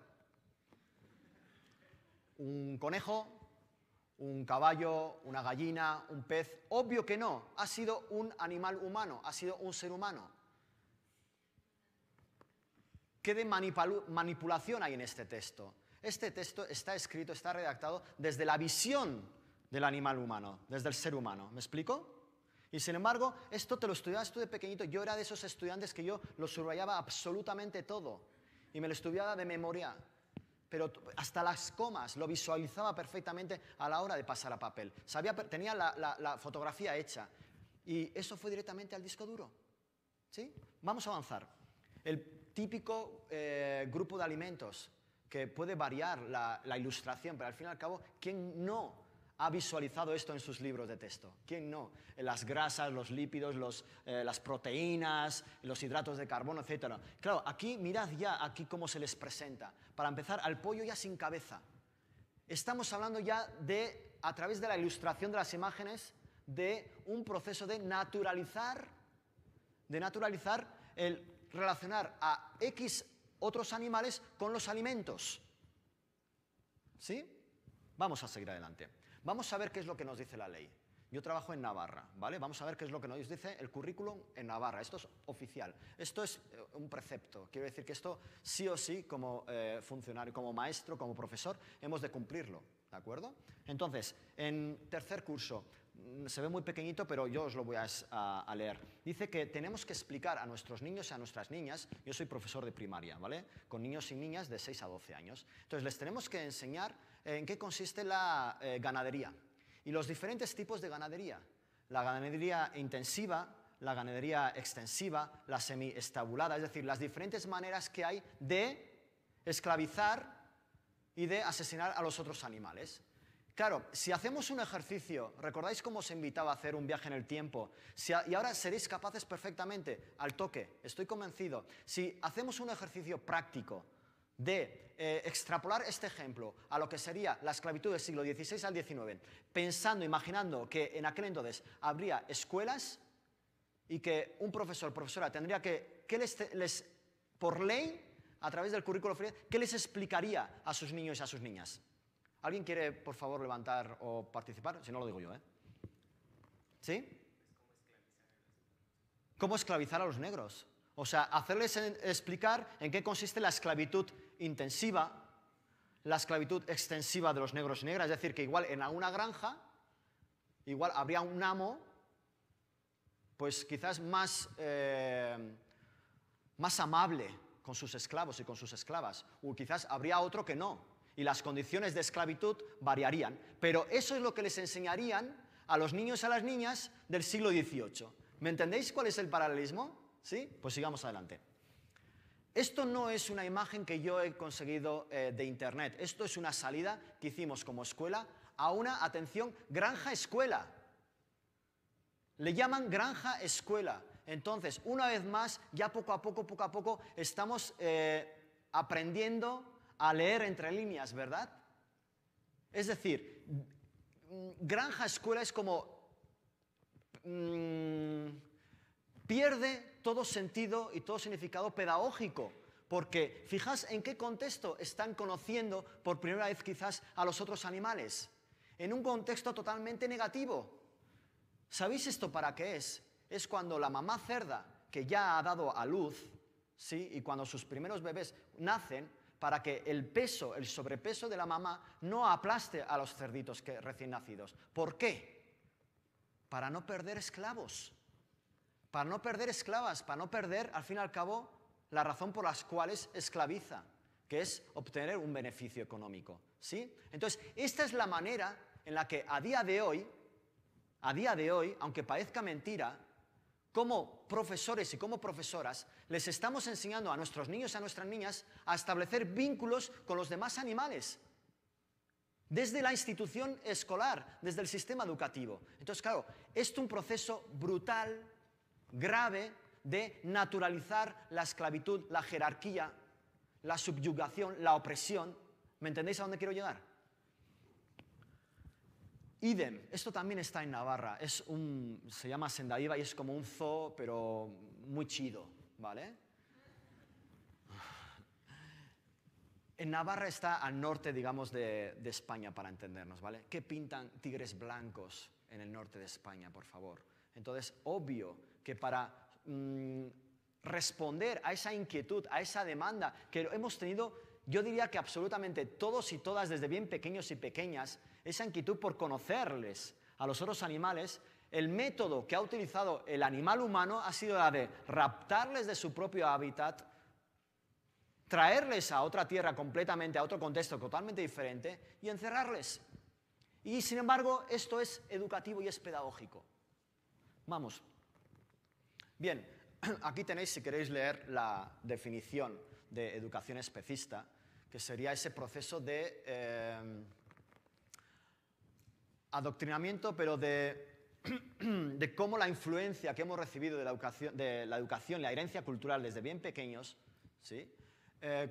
¿Un conejo? ¿Un caballo? ¿Una gallina? ¿Un pez? Obvio que no. Ha sido un animal humano, ha sido un ser humano. ¿Qué de manipulación hay en este texto? Este texto está escrito, está redactado desde la visión del animal humano, desde el ser humano. ¿Me explico? Y sin embargo, esto te lo estudiabas tú de pequeñito. Yo era de esos estudiantes que yo lo subrayaba absolutamente todo. Y me lo estudiaba de memoria. pero hasta las comas lo visualizaba perfectamente a la hora de pasar a papel. Tenía la fotografía hecha y eso fue directamente al disco duro. ¿Sí? Vamos a avanzar. El típico grupo de alimentos que puede variar la ilustración, pero al fin y al cabo, ¿quién no ha visualizado esto en sus libros de texto? ¿Quién no? Las grasas, los lípidos, las proteínas, los hidratos de carbono, etc. Claro, aquí mirad ya aquí cómo se les presenta. Para empezar, al pollo ya sin cabeza. Estamos hablando ya de, a través de la ilustración de las imágenes, de un proceso de naturalizar el relacionar a X otros animales con los alimentos. ¿Sí? Vamos a seguir adelante. Vamos a ver qué es lo que nos dice la ley. Yo trabajo en Navarra, ¿vale? Vamos a ver qué es lo que nos dice el currículum en Navarra. Esto es oficial. Esto es un precepto. Quiero decir que esto sí o sí, como funcionario, como maestro, como profesor, hemos de cumplirlo, ¿de acuerdo? Entonces, en tercer curso, se ve muy pequeñito, pero yo os lo voy a leer. Dice que tenemos que explicar a nuestros niños y a nuestras niñas, yo soy profesor de primaria, ¿vale? Con niños y niñas de 6 a 12 años. Entonces, les tenemos que enseñar en qué consiste la ganadería y los diferentes tipos de ganadería. La ganadería intensiva, la ganadería extensiva, la semiestabulada, es decir, las diferentes maneras que hay de esclavizar y de asesinar a los otros animales. Claro, si hacemos un ejercicio, ¿recordáis cómo os invitaba a hacer un viaje en el tiempo? Y ahora seréis capaces perfectamente, al toque, estoy convencido, si hacemos un ejercicio práctico de extrapolar este ejemplo a lo que sería la esclavitud del siglo XVI al XIX, pensando, imaginando que en aquel entonces habría escuelas y que un profesor, profesora, tendría que por ley, a través del currículo, ¿qué les explicaría a sus niños y a sus niñas? ¿Alguien quiere, por favor, levantar o participar? Si no, lo digo yo, ¿eh? ¿Sí? ¿Cómo esclavizar a los negros? O sea, hacerles explicar en qué consiste la esclavitud intensiva, la esclavitud extensiva de los negros y negras. Es decir, que igual en alguna granja, igual habría un amo, pues quizás más amable con sus esclavos y con sus esclavas. O quizás habría otro que no. Y las condiciones de esclavitud variarían. Pero eso es lo que les enseñarían a los niños y a las niñas del siglo XVIII. ¿Me entendéis cuál es el paralelismo? ¿Sí? Pues sigamos adelante. Esto no es una imagen que yo he conseguido de internet. Esto es una salida que hicimos como escuela a una, atención, granja-escuela. Le llaman granja-escuela. Entonces, una vez más, ya poco a poco, estamos aprendiendo a leer entre líneas, ¿verdad? Es decir, granja-escuela es como pierde todo sentido y todo significado pedagógico, porque fijaos en qué contexto están conociendo por primera vez quizás a los otros animales, en un contexto totalmente negativo. ¿Sabéis esto para qué es? Es cuando la mamá cerda, que ya ha dado a luz, ¿sí? Y cuando sus primeros bebés nacen, para que el peso, el sobrepeso de la mamá no aplaste a los cerditos recién nacidos. ¿Por qué? Para no perder esclavos, para no perder esclavas, para no perder, al fin y al cabo, la razón por las cuales esclaviza, que es obtener un beneficio económico, ¿sí? Entonces, esta es la manera en la que a día de hoy, aunque parezca mentira, como profesores y como profesoras, les estamos enseñando a nuestros niños y a nuestras niñas a establecer vínculos con los demás animales. Desde la institución escolar, desde el sistema educativo. Entonces, claro, esto es un proceso brutal, grave, de naturalizar la esclavitud, la jerarquía, la subyugación, la opresión. ¿Me entendéis a dónde quiero llegar? Idem, esto también está en Navarra, se llama Sendaiva y es como un zoo, pero muy chido, ¿vale? En Navarra está al norte, digamos, de España, para entendernos, ¿vale? ¿Qué pintan tigres blancos en el norte de España, por favor? Entonces, obvio que para responder a esa inquietud, a esa demanda que hemos tenido, yo diría que absolutamente todos y todas, desde bien pequeños y pequeñas, esa inquietud por conocerles a los otros animales, el método que ha utilizado el animal humano ha sido la de raptarles de su propio hábitat, traerles a otra tierra completamente, a otro contexto totalmente diferente y encerrarles. Y sin embargo, esto es educativo y es pedagógico. Vamos. Bien, aquí tenéis, si queréis leer, la definición de educación especista, que sería ese proceso de adoctrinamiento, pero de cómo la influencia que hemos recibido de la educación, la herencia cultural desde bien pequeños, ¿sí?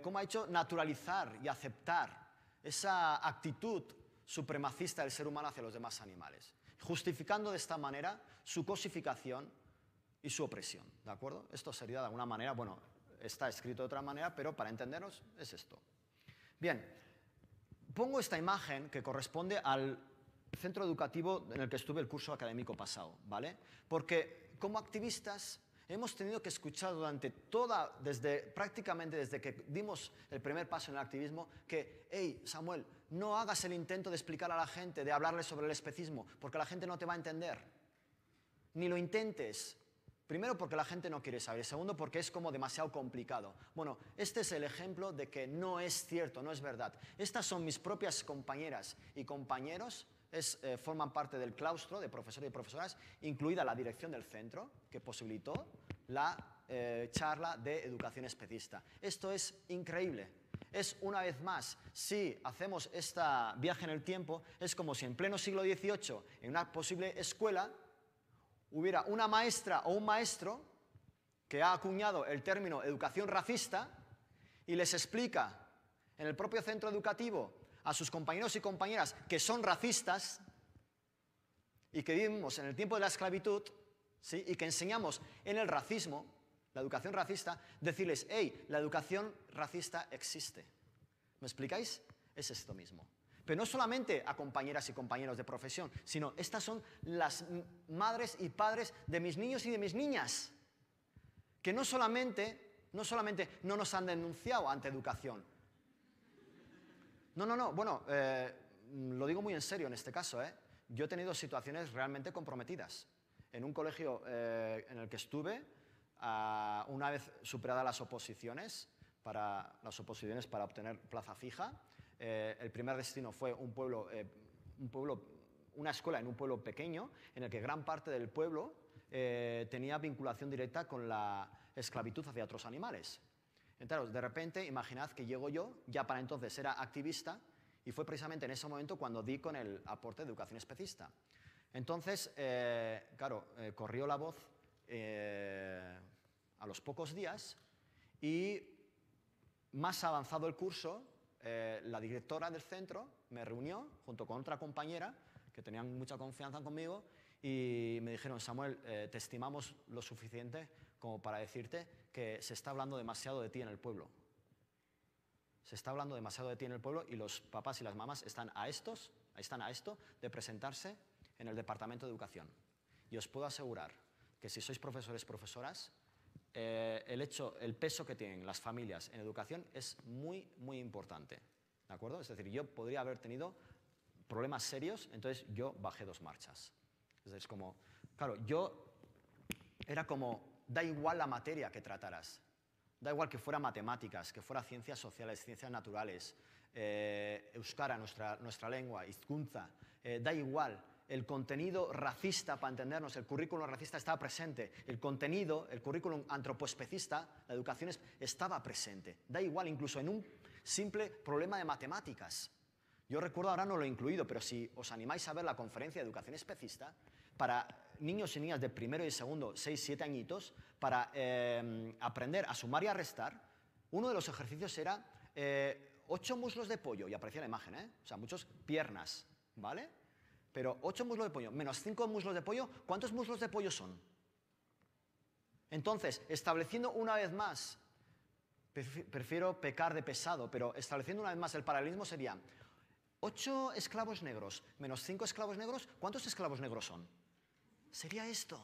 Cómo ha hecho naturalizar y aceptar esa actitud supremacista del ser humano hacia los demás animales, justificando de esta manera su cosificación y su opresión, ¿de acuerdo? Esto sería de alguna manera, bueno, está escrito de otra manera, pero para entendernos es esto. Bien, pongo esta imagen que corresponde al centro educativo en el que estuve el curso académico pasado, ¿vale? Porque como activistas hemos tenido que escuchar durante prácticamente desde que dimos el primer paso en el activismo, que, hey, Samuel, no hagas el intento de explicar a la gente, de hablarles sobre el especismo, porque la gente no te va a entender. Ni lo intentes. Primero, porque la gente no quiere saber. Y segundo, porque es como demasiado complicado. Bueno, este es el ejemplo de que no es cierto, no es verdad. Estas son mis propias compañeras y compañeros, forman parte del claustro de profesores y profesoras, incluida la dirección del centro, que posibilitó la charla de educación especista. Esto es increíble. Es, una vez más, si hacemos este viaje en el tiempo, es como si en pleno siglo XVIII, en una posible escuela, hubiera una maestra o un maestro que ha acuñado el término educación racista y les explica en el propio centro educativo a sus compañeros y compañeras que son racistas y que vivimos en el tiempo de la esclavitud, ¿sí? Y que enseñamos en el racismo, la educación racista, decirles, hey, la educación racista existe. ¿Me explicáis? Es esto mismo. Pero no solamente a compañeras y compañeros de profesión, sino estas son las madres y padres de mis niños y de mis niñas, que no solamente no nos han denunciado ante educación. No, bueno, lo digo muy en serio en este caso, ¿eh? Yo he tenido situaciones realmente comprometidas. En un colegio en el que estuve, una vez superadas las oposiciones para obtener plaza fija, el primer destino fue una escuela en un pueblo pequeño en el que gran parte del pueblo tenía vinculación directa con la esclavitud hacia otros animales. Entonces, de repente, imaginad que llego yo, ya para entonces era activista, y fue precisamente en ese momento cuando di con el aporte de educación especista. Entonces, claro, corrió la voz a los pocos días y más avanzado el curso, la directora del centro me reunió junto con otra compañera que tenían mucha confianza conmigo y me dijeron, Samuel, te estimamos lo suficiente como para decirte que se está hablando demasiado de ti en el pueblo. Se está hablando demasiado de ti en el pueblo y los papás y las mamás están a esto de presentarse en el Departamento de Educación. Y os puedo asegurar que si sois profesores, profesoras, el peso que tienen las familias en educación es muy, muy importante, ¿de acuerdo? Es decir, yo podría haber tenido problemas serios, entonces yo bajé 2 marchas. Es como, claro, era como, da igual la materia que trataras, da igual que fuera matemáticas, que fuera ciencias sociales, ciencias naturales, euskara, nuestra lengua, hizkuntza, da igual. El contenido racista, para entendernos, el currículum racista estaba presente. El currículum antropoespecista, la educación estaba presente. Da igual, incluso en un simple problema de matemáticas. Yo recuerdo, ahora no lo he incluido, pero si os animáis a ver la conferencia de educación especista, para niños y niñas de primero y segundo, 6, 7 añitos, para aprender a sumar y a restar, uno de los ejercicios era 8 muslos de pollo, y aparecía la imagen, o sea, muchos piernas, ¿vale? Pero 8 muslos de pollo menos 5 muslos de pollo, ¿cuántos muslos de pollo son? Entonces, estableciendo una vez más, prefiero pecar de pesado, pero estableciendo una vez más el paralelismo sería 8 esclavos negros menos 5 esclavos negros, ¿cuántos esclavos negros son? Sería esto.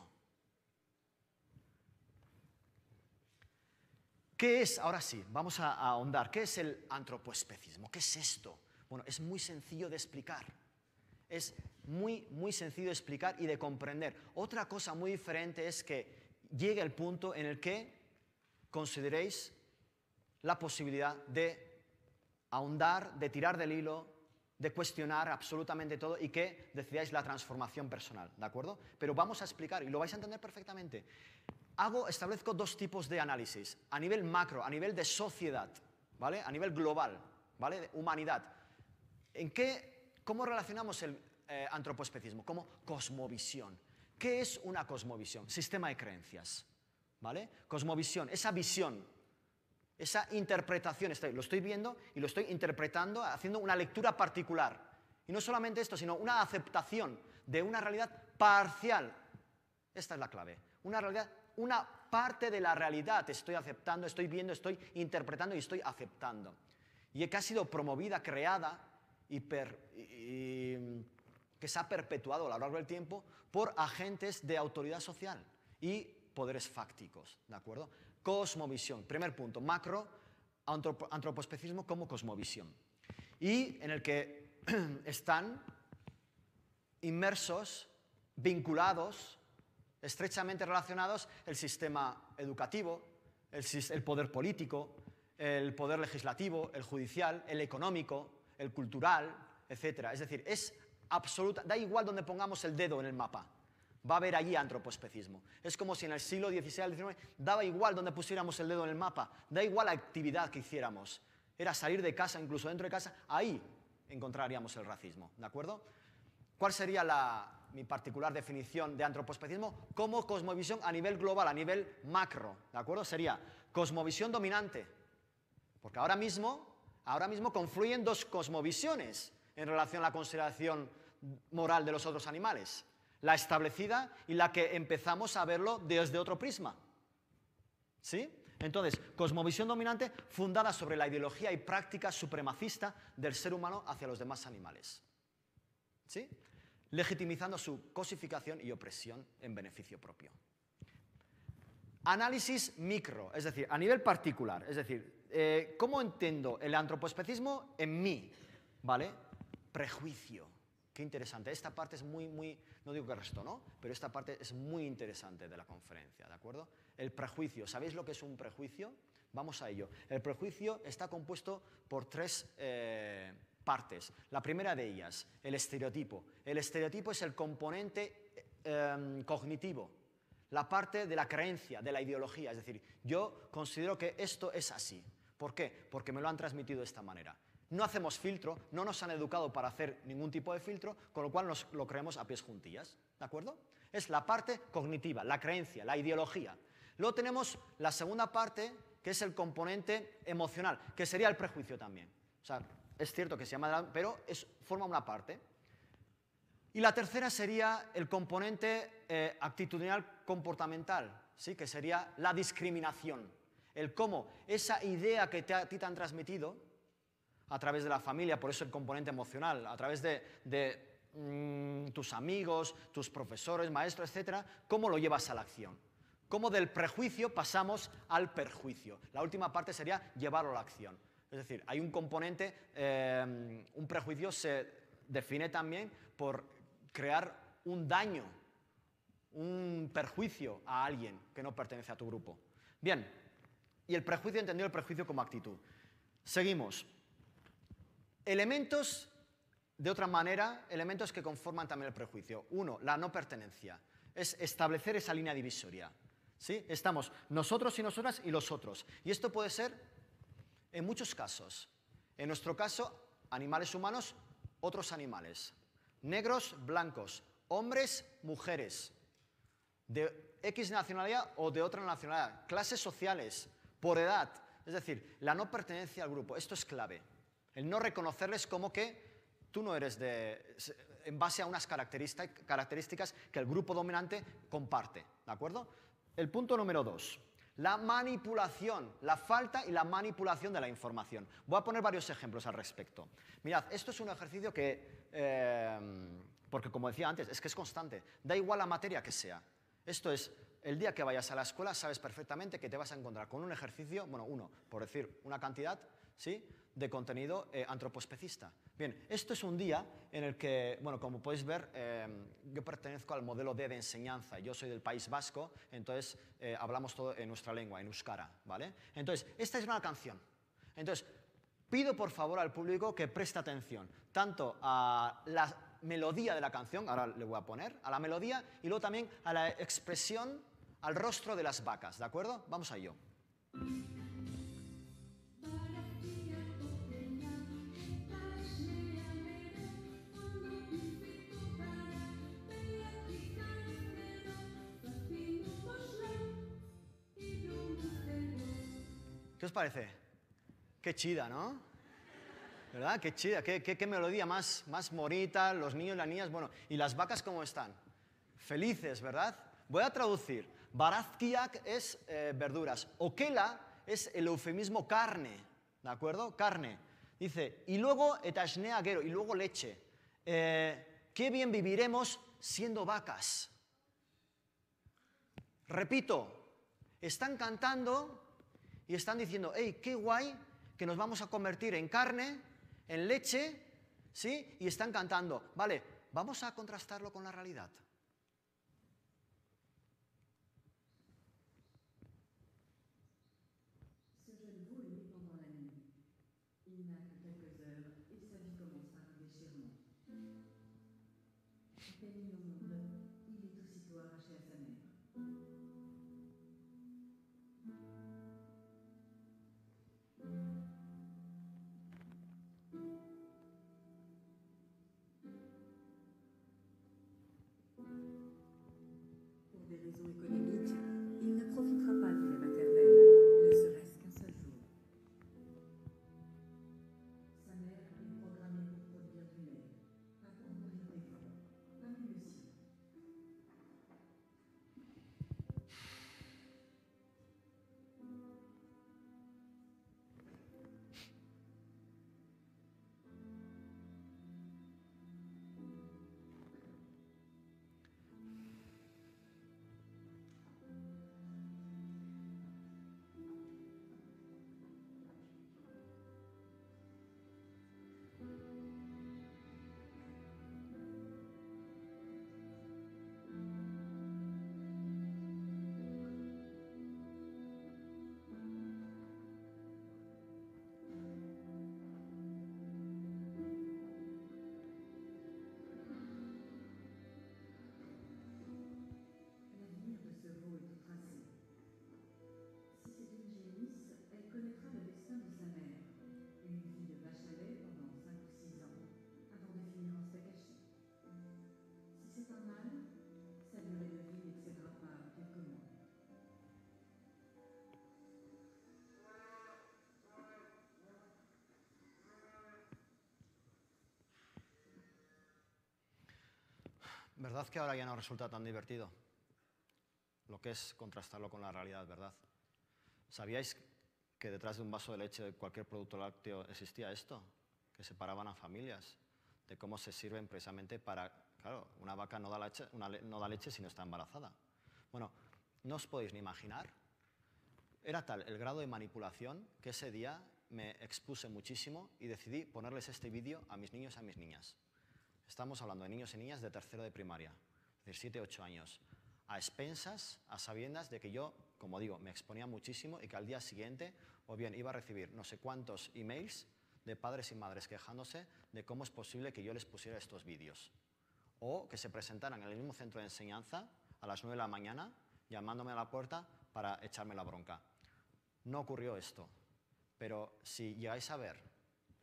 ¿Qué es? Ahora sí, vamos a ahondar. ¿Qué es el antropoespecismo? ¿Qué es esto? Bueno, es muy sencillo de explicar. Es muy, muy sencillo de explicar y de comprender. Otra cosa muy diferente es que llegue el punto en el que consideréis la posibilidad de ahondar, de tirar del hilo, de cuestionar absolutamente todo y que decidáis la transformación personal, ¿de acuerdo? Pero vamos a explicar, y lo vais a entender perfectamente. Establezco dos tipos de análisis, a nivel macro, a nivel de sociedad, ¿vale? A nivel global, ¿vale? De humanidad. ¿Cómo relacionamos el antropospecismo? Como cosmovisión. ¿Qué es una cosmovisión? Sistema de creencias, ¿vale? Cosmovisión, esa visión, esa interpretación, lo estoy viendo y lo estoy interpretando, haciendo una lectura particular. Y no solamente esto, sino una aceptación de una realidad parcial. Esta es la clave. Una parte de la realidad estoy aceptando, estoy viendo, estoy interpretando y estoy aceptando. Y que ha sido promovida, creada y que se ha perpetuado a lo largo del tiempo por agentes de autoridad social y poderes fácticos, ¿de acuerdo? Cosmovisión, primer punto, macro, antropospecismo como cosmovisión. Y en el que están inmersos, vinculados, estrechamente relacionados el sistema educativo, el poder político, el poder legislativo, el judicial, el económico, el cultural, etc. Es decir, da igual donde pongamos el dedo en el mapa, va a haber allí antropospecismo. Es como si en el siglo XVI al XIX daba igual donde pusiéramos el dedo en el mapa, da igual la actividad que hiciéramos. Era salir de casa, incluso dentro de casa, ahí encontraríamos el racismo, ¿de acuerdo? ¿Cuál sería mi particular definición de antropospecismo? Como cosmovisión a nivel global, a nivel macro, ¿de acuerdo? Sería cosmovisión dominante, porque ahora mismo confluyen dos cosmovisiones en relación a la consideración moral de los otros animales. La establecida y la que empezamos a verlo desde otro prisma. ¿Sí? Entonces, cosmovisión dominante fundada sobre la ideología y práctica supremacista del ser humano hacia los demás animales. ¿Sí? Legitimizando su cosificación y opresión en beneficio propio. Análisis micro, es decir, a nivel particular, es decir, ¿cómo entiendo el antropospecismo en mí? ¿Vale? Prejuicio. Qué interesante. Esta parte es muy, no digo que el resto, ¿no? Pero esta parte es muy interesante de la conferencia, ¿de acuerdo? El prejuicio. ¿Sabéis lo que es un prejuicio? Vamos a ello. El prejuicio está compuesto por tres partes. La primera de ellas, el estereotipo. El estereotipo es el componente cognitivo, la parte de la creencia, de la ideología. Es decir, yo considero que esto es así. ¿Por qué? Porque me lo han transmitido de esta manera. No hacemos filtro, no nos han educado para hacer ningún tipo de filtro, con lo cual nos lo creemos a pies juntillas, ¿de acuerdo? Es la parte cognitiva, la creencia, la ideología. Luego tenemos la segunda parte, que es el componente emocional, que sería el prejuicio también. O sea, es cierto que se llama, pero forma una parte. Y la tercera sería el componente actitudinal comportamental, ¿sí? Que sería la discriminación. El cómo esa idea que a ti te han transmitido a través de la familia, por eso el componente emocional, a través de tus amigos, tus profesores, maestros, etcétera, cómo lo llevas a la acción. Cómo del prejuicio pasamos al perjuicio. La última parte sería llevarlo a la acción. Es decir, hay un componente, un prejuicio se define también por crear un daño, un perjuicio a alguien que no pertenece a tu grupo. Bien, y el prejuicio, entendido el prejuicio como actitud. Seguimos. Elementos, de otra manera, elementos que conforman también el prejuicio. Uno, la no pertenencia. Es establecer esa línea divisoria. ¿Sí? Estamos nosotros y nosotras y los otros. Y esto puede ser en muchos casos. En nuestro caso, animales humanos, otros animales. Negros, blancos, hombres, mujeres. De X nacionalidad o de otra nacionalidad. Clases sociales, por edad. Es decir, la no pertenencia al grupo. Esto es clave. El no reconocerles como que tú no eres en base a unas características que el grupo dominante comparte, ¿de acuerdo? El punto número 2, la manipulación, la falta y la manipulación de la información. Voy a poner varios ejemplos al respecto. Mirad, esto es un ejercicio que, porque como decía antes, es que es constante, da igual la materia que sea. Esto es, el día que vayas a la escuela sabes perfectamente que te vas a encontrar con un ejercicio, bueno, uno, por decir una cantidad, ¿sí?, de contenido antropospecista. Bien, esto es un día en el que, bueno, como podéis ver, yo pertenezco al modelo D de enseñanza. Yo soy del País Vasco, entonces hablamos todo en nuestra lengua, en euskara, ¿vale? Entonces, esta es una canción, Entonces, pido por favor al público que preste atención, tanto a la melodía de la canción, ahora le voy a poner, a la melodía, y luego también a la expresión, al rostro de las vacas, ¿de acuerdo? Vamos a ello. ¿Qué os parece? Qué chida, ¿no? ¿Verdad? Qué chida, qué melodía más bonita, los niños y las niñas, bueno, ¿y las vacas cómo están? Felices, ¿verdad? Voy a traducir. Barazkiak es verduras, okela es el eufemismo carne, ¿de acuerdo? Carne. Dice, y luego etashnea gero, y luego leche. Qué bien viviremos siendo vacas. Repito, están cantando y están diciendo, hey, qué guay que nos vamos a convertir en carne, en leche, ¿sí? Y están cantando. Vale, vamos a contrastarlo con la realidad. Ce jeune veau est né pendant la nuit. Il n'a que quelques heures et sa vie commence par un déchirement. À peine mis au monde, il est aussitôt arraché à sa mère. Pour des raisons économiques, il ne profitera pas du lait maternel, ne serait-ce qu'un seul jour. Sa mère est programmée pour produire du lait, pas pour nourrir d'efforts, pas lui le sien. L'avenir de ce veau est tout tracé. Si c'est une génisse, elle connaîtra le destin de sa mère. Une vie de vache à lait pendant 5 ou 6 ans, avant de finir en steak haché. Si c'est un mâle, sa durée de vie n'excédera pas quelques mois. ¿Verdad que ahora ya no resulta tan divertido? Lo que es contrastarlo con la realidad, ¿verdad? ¿Sabíais que detrás de un vaso de leche de cualquier producto lácteo existía esto? Que separaban a familias, de cómo se sirven precisamente para... Claro, una vaca no da leche si no está embarazada. Bueno, no os podéis ni imaginar. Era tal el grado de manipulación que ese día me expuse muchísimo y decidí ponerles este vídeo a mis niños y a mis niñas. Estamos hablando de niños y niñas de tercero de primaria, de 7 8 años, a expensas, a sabiendas de que yo, como digo, me exponía muchísimo y que al día siguiente o bien iba a recibir no sé cuántos emails de padres y madres quejándose de cómo es posible que yo les pusiera estos vídeos. O que se presentaran en el mismo centro de enseñanza a las 9 de la mañana llamándome a la puerta para echarme la bronca. No ocurrió esto, pero si llegáis a ver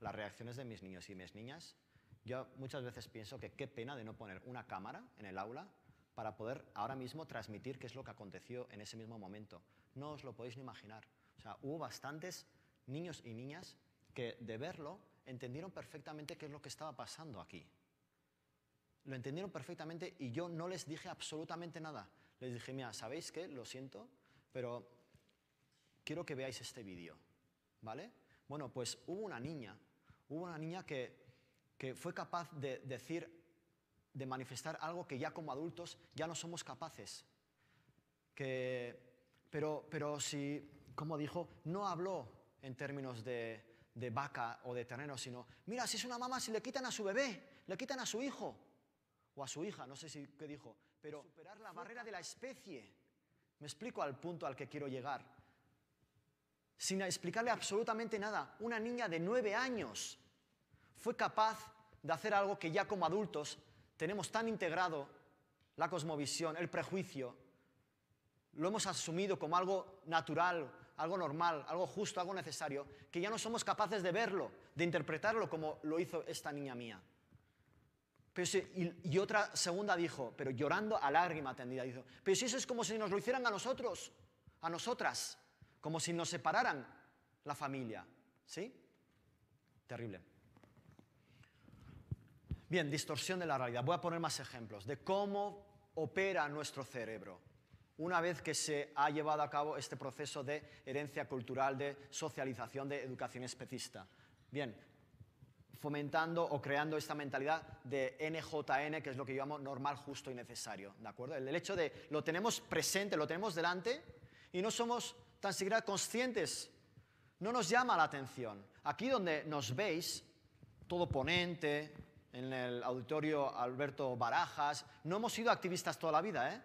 las reacciones de mis niños y mis niñas, yo muchas veces pienso que qué pena de no poner una cámara en el aula para poder ahora mismo transmitir qué es lo que aconteció en ese mismo momento. No os lo podéis ni imaginar. O sea, hubo bastantes niños y niñas que de verlo entendieron perfectamente qué es lo que estaba pasando aquí. Lo entendieron perfectamente y yo no les dije absolutamente nada. Les dije, mira, ¿sabéis qué? Lo siento, pero quiero que veáis este vídeo, ¿vale? Bueno, pues hubo una niña que fue capaz de decir, de manifestar algo que ya como adultos ya no somos capaces. Pero si, como dijo, no habló en términos de vaca o de ternero, sino, mira, si es una mamá, si le quitan a su bebé, le quitan a su hijo o a su hija, no sé si qué dijo, pero superar la barrera de la especie. Me explico al punto al que quiero llegar. sin explicarle absolutamente nada. Una niña de 9 años fue capaz de hacer algo que ya como adultos tenemos tan integrado, la cosmovisión, el prejuicio, lo hemos asumido como algo natural, algo normal, algo justo, algo necesario, que ya no somos capaces de verlo, de interpretarlo como lo hizo esta niña mía. Pero y otra segunda dijo, pero llorando a lágrima tendida, dijo, pero si eso es como si nos lo hicieran a nosotros, a nosotras, como si nos separaran la familia, ¿sí? Terrible. Bien, distorsión de la realidad. Voy a poner más ejemplos de cómo opera nuestro cerebro una vez que se ha llevado a cabo este proceso de herencia cultural, de socialización, de educación especista. Bien, fomentando o creando esta mentalidad de NJN, que es lo que llamamos normal, justo y necesario, ¿de acuerdo? El hecho de lo tenemos presente, lo tenemos delante y no somos tan siquiera conscientes, no nos llama la atención. Aquí donde nos veis, todo ponente, en el auditorio Alberto Barajas, no hemos sido activistas toda la vida, ¿eh?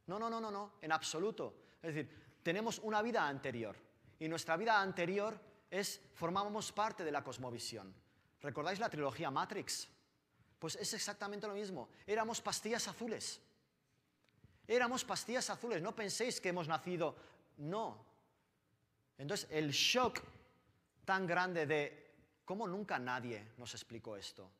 No, en absoluto. Es decir, tenemos una vida anterior y nuestra vida anterior formábamos parte de la cosmovisión. ¿Recordáis la trilogía Matrix? Pues es exactamente lo mismo. Éramos pastillas azules. Éramos pastillas azules. No penséis que hemos nacido. No. Entonces, el shock tan grande de cómo nunca nadie nos explicó esto.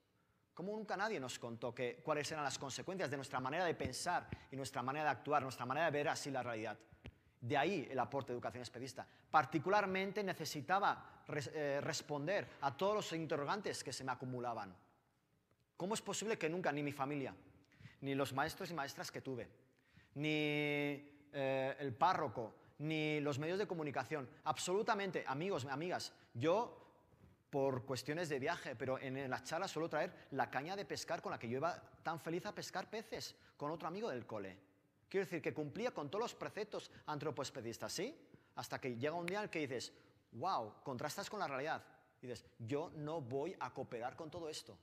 Cómo nunca nadie nos contó cuáles eran las consecuencias de nuestra manera de pensar y nuestra manera de actuar, nuestra manera de ver así la realidad. De ahí el aporte de educación especista. Particularmente necesitaba responder a todos los interrogantes que se me acumulaban. ¿Cómo es posible que nunca ni mi familia, ni los maestros y maestras que tuve, ni el párroco, ni los medios de comunicación, absolutamente, amigos, amigas, yo por cuestiones de viaje, pero en las charlas suelo traer la caña de pescar con la que yo iba tan feliz a pescar peces con otro amigo del cole. Quiero decir que cumplía con todos los preceptos antropoespecistas, ¿sí? Hasta que llega un día en el que dices, wow, contrastas con la realidad. Y dices, yo no voy a cooperar con todo esto.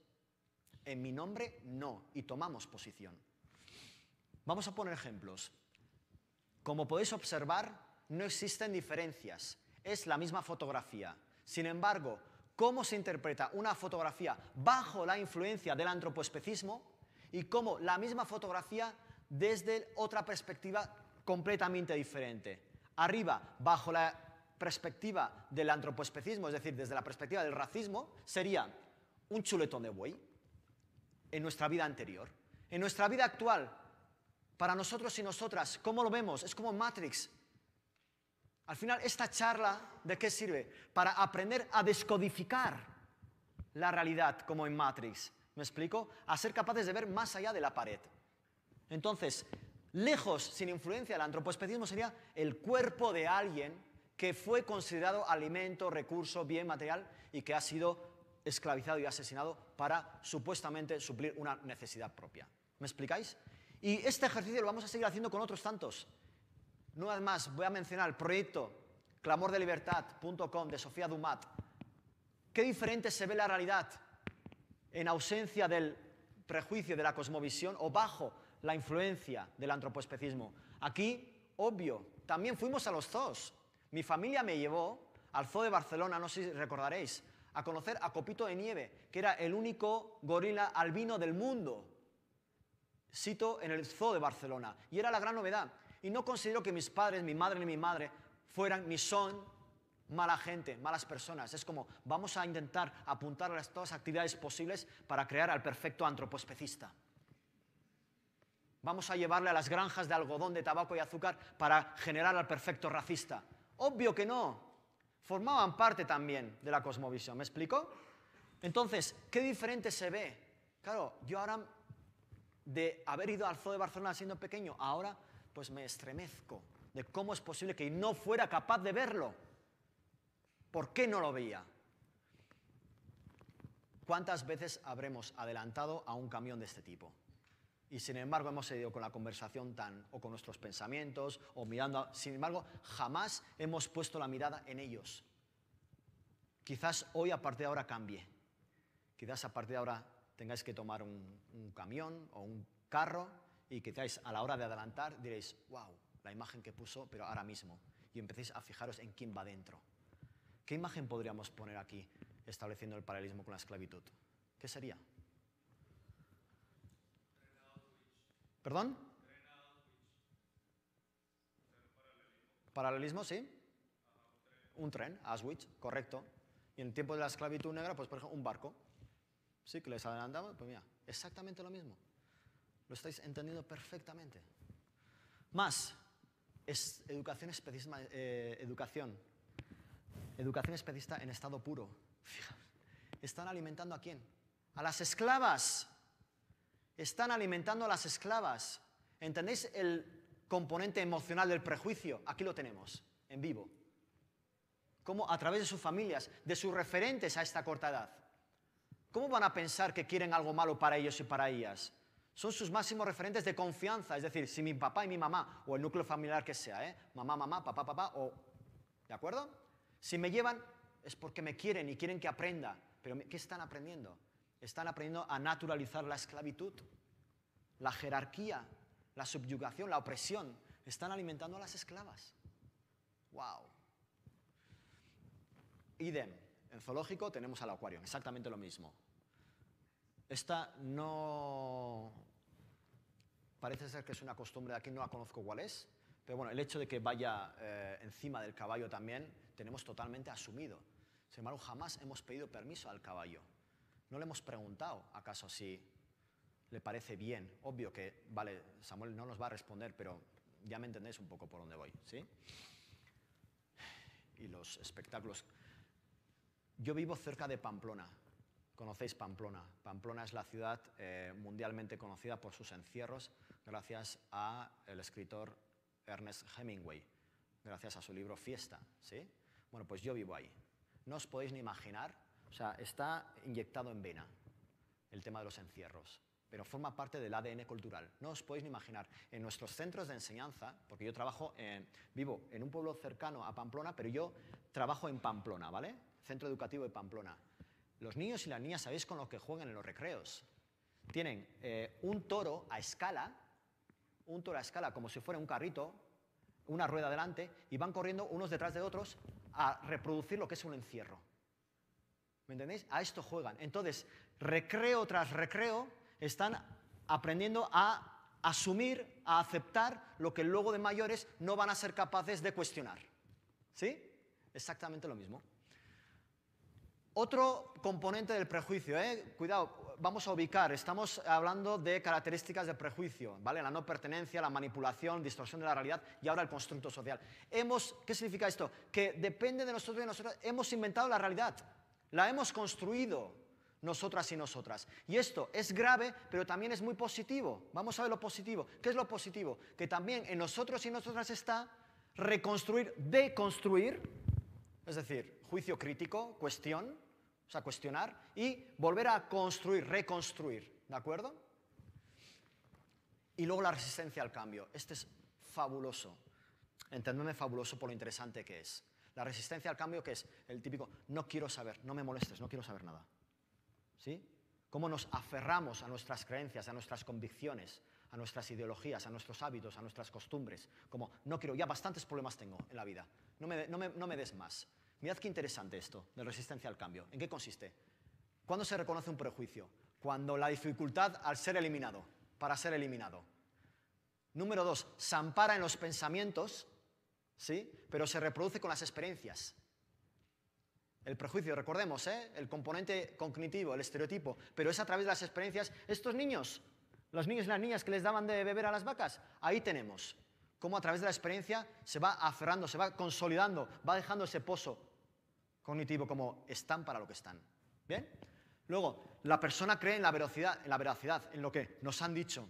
En mi nombre, no. Y tomamos posición. Vamos a poner ejemplos. Como podéis observar, no existen diferencias. Es la misma fotografía. Sin embargo, cómo se interpreta una fotografía bajo la influencia del antropoespecismo y cómo la misma fotografía desde otra perspectiva completamente diferente. Arriba, bajo la perspectiva del antropoespecismo, es decir, desde la perspectiva del racismo, sería un chuletón de buey en nuestra vida anterior. En nuestra vida actual, para nosotros y nosotras, ¿cómo lo vemos? Es como Matrix. Al final, esta charla, ¿de qué sirve? Para aprender a descodificar la realidad como en Matrix. ¿Me explico? A ser capaces de ver más allá de la pared. Entonces, lejos, sin influencia del antropoespecismo, sería el cuerpo de alguien que fue considerado alimento, recurso, bien material y que ha sido esclavizado y asesinado para supuestamente suplir una necesidad propia. ¿Me explicáis? Y este ejercicio lo vamos a seguir haciendo con otros tantos. No es más, voy a mencionar el proyecto clamordelibertad.com de Sofía Dumat. ¿Qué diferente se ve la realidad en ausencia del prejuicio de la cosmovisión o bajo la influencia del antropoespecismo? Aquí, obvio, también fuimos a los zoos. Mi familia me llevó al zoo de Barcelona, no sé si recordaréis, a conocer a Copito de Nieve, que era el único gorila albino del mundo. Sito en el zoo de Barcelona. Y era la gran novedad. Y no considero que mis padres, mi madre ni mi madre, fueran ni son mala gente, malas personas. Es como, vamos a intentar apuntar a todas las actividades posibles para crear al perfecto antropoespecista. Vamos a llevarle a las granjas de algodón, de tabaco y azúcar para generar al perfecto racista. Obvio que no. Formaban parte también de la cosmovisión. ¿Me explico? Entonces, ¿qué diferente se ve? Claro, yo ahora, de haber ido al zoo de Barcelona siendo pequeño, ahora pues me estremezco de cómo es posible que no fuera capaz de verlo. ¿Por qué no lo veía? ¿Cuántas veces habremos adelantado a un camión de este tipo? Y sin embargo hemos seguido con la conversación o con nuestros pensamientos, o mirando, sin embargo, jamás hemos puesto la mirada en ellos. Quizás hoy a partir de ahora cambie. Quizás a partir de ahora tengáis que tomar un camión o un carro y quizás a la hora de adelantar diréis, wow, la imagen que puso, pero ahora mismo. Y empecéis a fijaros en quién va dentro. ¿Qué imagen podríamos poner aquí, estableciendo el paralelismo con la esclavitud? ¿Qué sería? ¿Perdón? Paralelismo, sí. Un tren, Auschwitz, correcto. Y en el tiempo de la esclavitud negra, pues por ejemplo, un barco. Sí, que les adelantaba, pues mira, exactamente lo mismo. Lo estáis entendiendo perfectamente. Más, es educación especista en estado puro. Fijaos, ¿están alimentando a quién? A las esclavas. Están alimentando a las esclavas. ¿Entendéis el componente emocional del prejuicio? Aquí lo tenemos, en vivo. Cómo a través de sus familias, de sus referentes a esta corta edad, ¿cómo van a pensar que quieren algo malo para ellos y para ellas? Son sus máximos referentes de confianza, es decir, si mi papá y mi mamá, o el núcleo familiar que sea, mamá, mamá, papá, papá, o... ¿De acuerdo? Si me llevan es porque me quieren y quieren que aprenda. Pero ¿qué están aprendiendo? Están aprendiendo a naturalizar la esclavitud, la jerarquía, la subyugación, la opresión. Están alimentando a las esclavas. ¡Wow! Idem. En zoológico tenemos al acuario, exactamente lo mismo. Esta no... Parece ser que es una costumbre de aquí, no la conozco cuál es, pero bueno, el hecho de que vaya encima del caballo también, tenemos totalmente asumido. Sin embargo, jamás hemos pedido permiso al caballo. No le hemos preguntado, acaso, si le parece bien. Obvio que, vale, Samuel no nos va a responder, pero ya me entendéis un poco por dónde voy, ¿sí? Y los espectáculos. Yo vivo cerca de Pamplona. ¿Conocéis Pamplona? Pamplona es la ciudad mundialmente conocida por sus encierros gracias al escritor Ernest Hemingway, gracias a su libro Fiesta, ¿sí? Bueno, pues yo vivo ahí. No os podéis ni imaginar, o sea, está inyectado en vena el tema de los encierros, pero forma parte del ADN cultural. No os podéis ni imaginar. En nuestros centros de enseñanza, porque yo vivo en un pueblo cercano a Pamplona, pero yo trabajo en Pamplona, ¿vale? Centro Educativo de Pamplona. Los niños y las niñas, ¿sabéis con lo que juegan en los recreos? Tienen un toro a escala, como si fuera un carrito, una rueda delante, y van corriendo unos detrás de otros a reproducir lo que es un encierro. ¿Me entendéis? A esto juegan. Entonces, recreo tras recreo, están aprendiendo a asumir, a aceptar lo que luego de mayores no van a ser capaces de cuestionar. ¿Sí? Exactamente lo mismo. Otro componente del prejuicio, cuidado, vamos a ubicar, estamos hablando de características del prejuicio, ¿vale? La no pertenencia, la manipulación, distorsión de la realidad y ahora el constructo social. ¿Qué significa esto? Que depende de nosotros y nosotras, hemos inventado la realidad, la hemos construido nosotras y nosotras. Y esto es grave, pero también es muy positivo. Vamos a ver lo positivo. ¿Qué es lo positivo? Que también en nosotros y nosotras está reconstruir, deconstruir, es decir, juicio crítico, cuestión, o sea, cuestionar, y volver a construir, reconstruir, ¿de acuerdo? Y luego la resistencia al cambio. Este es fabuloso. Entendedme fabuloso por lo interesante que es. La resistencia al cambio, que es el típico, no quiero saber, no me molestes, no quiero saber nada. ¿Sí? Cómo nos aferramos a nuestras creencias, a nuestras convicciones, a nuestras ideologías, a nuestros hábitos, a nuestras costumbres. Como, no quiero, ya bastantes problemas tengo en la vida, no me des más. Mirad qué interesante esto, de resistencia al cambio. ¿En qué consiste? ¿Cuándo se reconoce un prejuicio? Cuando la dificultad al ser eliminado, para ser eliminado. Número 2, se ampara en los pensamientos, ¿sí? Pero se reproduce con las experiencias. El prejuicio, recordemos, el componente cognitivo, el estereotipo, pero es a través de las experiencias. Estos niños, los niños y las niñas que les daban de beber a las vacas, ahí tenemos cómo a través de la experiencia se va aferrando, se va consolidando, va dejando ese pozo cognitivo como están para lo que están. ¿Bien? Luego, la persona cree en la veracidad, en lo que nos han dicho.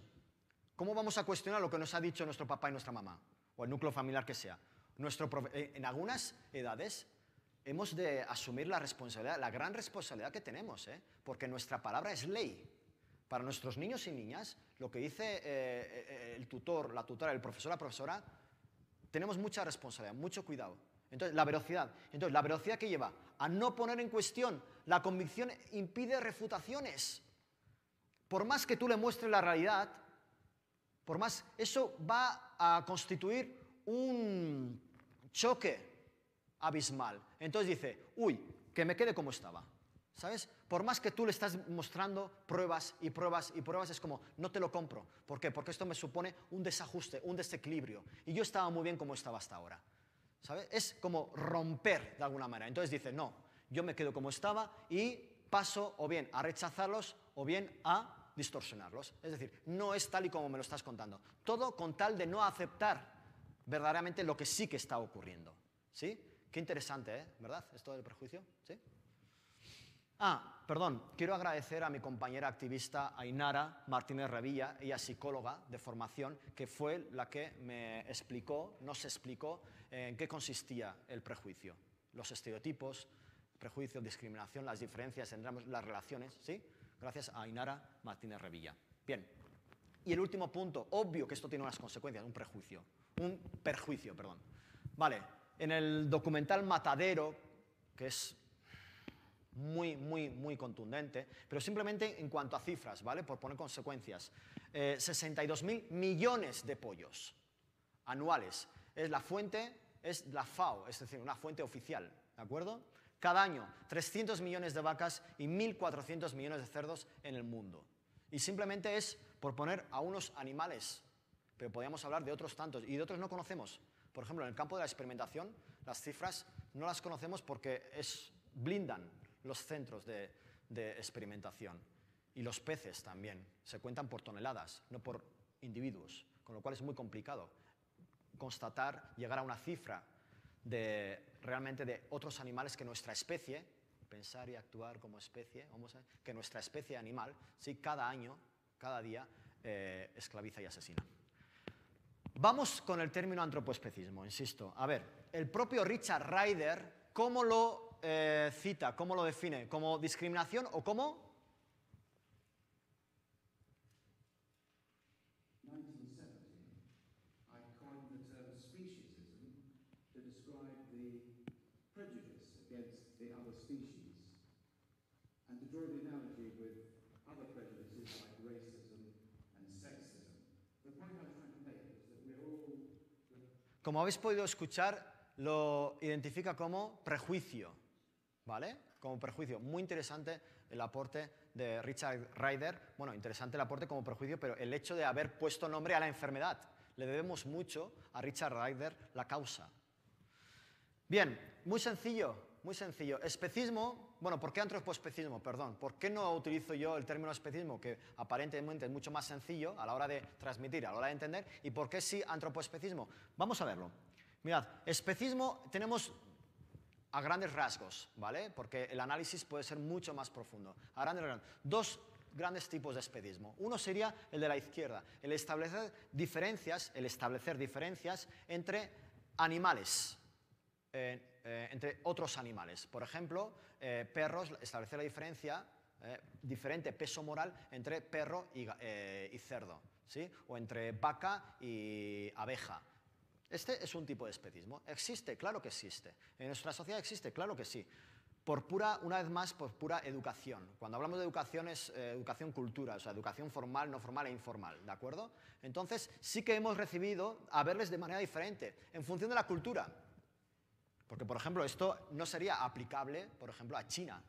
¿Cómo vamos a cuestionar lo que nos ha dicho nuestro papá y nuestra mamá? O el núcleo familiar que sea. En algunas edades hemos de asumir la responsabilidad, la gran responsabilidad que tenemos, porque nuestra palabra es ley. Para nuestros niños y niñas, lo que dice el tutor, la tutora, el profesor, la profesora, tenemos mucha responsabilidad, mucho cuidado. Entonces, la veracidad. Entonces, la veracidad que lleva a no poner en cuestión, la convicción impide refutaciones. Por más que tú le muestres la realidad, por más, eso va a constituir un choque abismal. Entonces dice, uy, que me quede como estaba. ¿Sabes? Por más que tú le estás mostrando pruebas y pruebas y pruebas, es como, no te lo compro. ¿Por qué? Porque esto me supone un desajuste, un desequilibrio. Y yo estaba muy bien como estaba hasta ahora. ¿Sabes? Es como romper de alguna manera. Entonces dice, no, yo me quedo como estaba y paso o bien a rechazarlos o bien a distorsionarlos. Es decir, no es tal y como me lo estás contando. Todo con tal de no aceptar verdaderamente lo que sí que está ocurriendo. ¿Sí? Qué interesante, ¿eh? ¿Verdad? Esto del prejuicio. ¿Sí? Perdón, quiero agradecer a mi compañera activista Ainara Martínez Revilla, ella es psicóloga de formación, que fue la que nos explicó en qué consistía el prejuicio, los estereotipos, prejuicio, discriminación, las diferencias entre las relaciones, ¿sí? Gracias a Ainara Martínez Revilla. Bien, y el último punto, obvio que esto tiene unas consecuencias, un perjuicio, perdón. Vale, en el documental Matadero, que es muy contundente, pero simplemente en cuanto a cifras, ¿vale? Por poner consecuencias. 62.000 millones de pollos anuales. La fuente es la FAO, es decir, una fuente oficial, ¿de acuerdo? Cada año, 300 millones de vacas y 1.400 millones de cerdos en el mundo. Y simplemente es por poner a unos animales, pero podríamos hablar de otros tantos, y de otros no conocemos. Por ejemplo, en el campo de la experimentación, las cifras no las conocemos porque blindan los centros de experimentación. Y los peces también se cuentan por toneladas, no por individuos, con lo cual es muy complicado constatar, llegar a una cifra realmente de otros animales que nuestra especie, pensar y actuar como especie, que nuestra especie animal, ¿sí? Cada año, cada día, esclaviza y asesina. Vamos con el término antropoespecismo, insisto. A ver, el propio Richard Ryder, ¿cómo lo cita, cómo lo define? ¿Como discriminación o como? 1970, I coined the term speciesism to describe the prejudice against the other species and to draw the analogy with other prejudices like racism and sexism. The point I was trying to make is that we're all... Como habéis podido escuchar, lo identifica como prejuicio. ¿Vale? Como prejuicio. Muy interesante el aporte de Richard Ryder. Bueno, interesante el aporte como prejuicio, pero el hecho de haber puesto nombre a la enfermedad. Le debemos mucho a Richard Ryder la causa. Bien, muy sencillo, muy sencillo. Especismo, bueno, ¿por qué antropoespecismo? Perdón, ¿por qué no utilizo yo el término especismo, que aparentemente es mucho más sencillo a la hora de transmitir, a la hora de entender? ¿Y por qué sí antropoespecismo? Vamos a verlo. Mirad, especismo tenemos a grandes rasgos, ¿vale? Porque el análisis puede ser mucho más profundo. A grandes rasgos. Dos grandes tipos de especismo. Uno sería el de la izquierda, el establecer diferencias entre animales, entre otros animales. Por ejemplo, perros, establecer la diferencia, diferente peso moral entre perro y cerdo, ¿sí? O entre vaca y abeja. Este es un tipo de especismo. ¿Existe? Claro que existe. ¿En nuestra sociedad existe? Claro que sí. Una vez más, por pura educación. Cuando hablamos de educación es educación cultural, o sea, educación formal, no formal e informal, ¿de acuerdo? Entonces, sí que hemos recibido a verles de manera diferente, en función de la cultura. Porque, por ejemplo, esto no sería aplicable, por ejemplo, a China.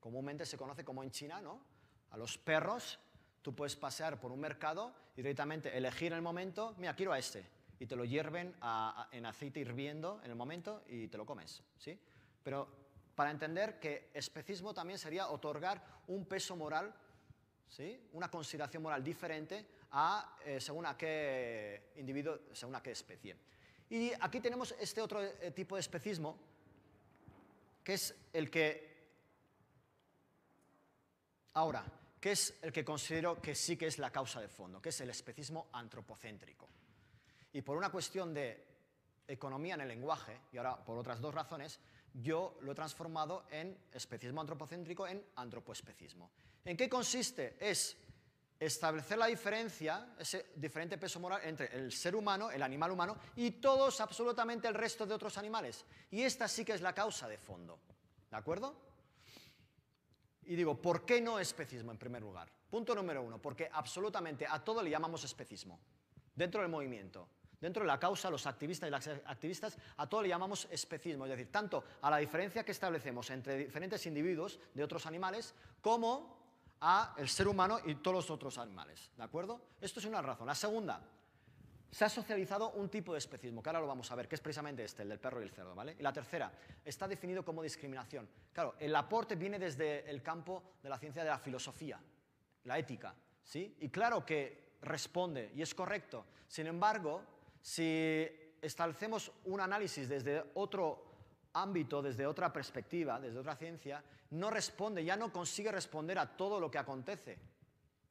Comúnmente se conoce como en China, ¿no? A los perros, tú puedes pasear por un mercado y directamente elegir el momento, mira, quiero a este. Y te lo hierven en aceite hirviendo en el momento y te lo comes, ¿sí? Pero para entender que especismo también sería otorgar un peso moral, ¿sí? Una consideración moral diferente según a qué individuo, según a qué especie. Y aquí tenemos este otro tipo de especismo, que es el que... Ahora, que es el que considero que sí que es la causa de fondo, que es el especismo antropocéntrico. Y por una cuestión de economía en el lenguaje, y ahora por otras dos razones, yo lo he transformado en especismo antropocéntrico en antropoespecismo. ¿En qué consiste? Es establecer la diferencia, ese diferente peso moral entre el ser humano, el animal humano, y todos, absolutamente el resto de otros animales. Y esta sí que es la causa de fondo. ¿De acuerdo? Y digo, ¿por qué no especismo en primer lugar? Punto número uno, porque absolutamente a todo le llamamos especismo. Dentro del movimiento. Dentro de la causa, los activistas y las activistas, a todo le llamamos especismo, es decir, tanto a la diferencia que establecemos entre diferentes individuos de otros animales, como a el ser humano y todos los otros animales, ¿de acuerdo? Esto es una razón. La segunda, se ha socializado un tipo de especismo, que ahora lo vamos a ver, que es precisamente este, el del perro y el cerdo, ¿vale? Y la tercera, está definido como discriminación. Claro, el aporte viene desde el campo de la ciencia de la filosofía, la ética, ¿sí? Y claro que responde, y es correcto. Sin embargo, si establecemos un análisis desde otro ámbito, desde otra perspectiva, desde otra ciencia, no responde, ya no consigue responder a todo lo que acontece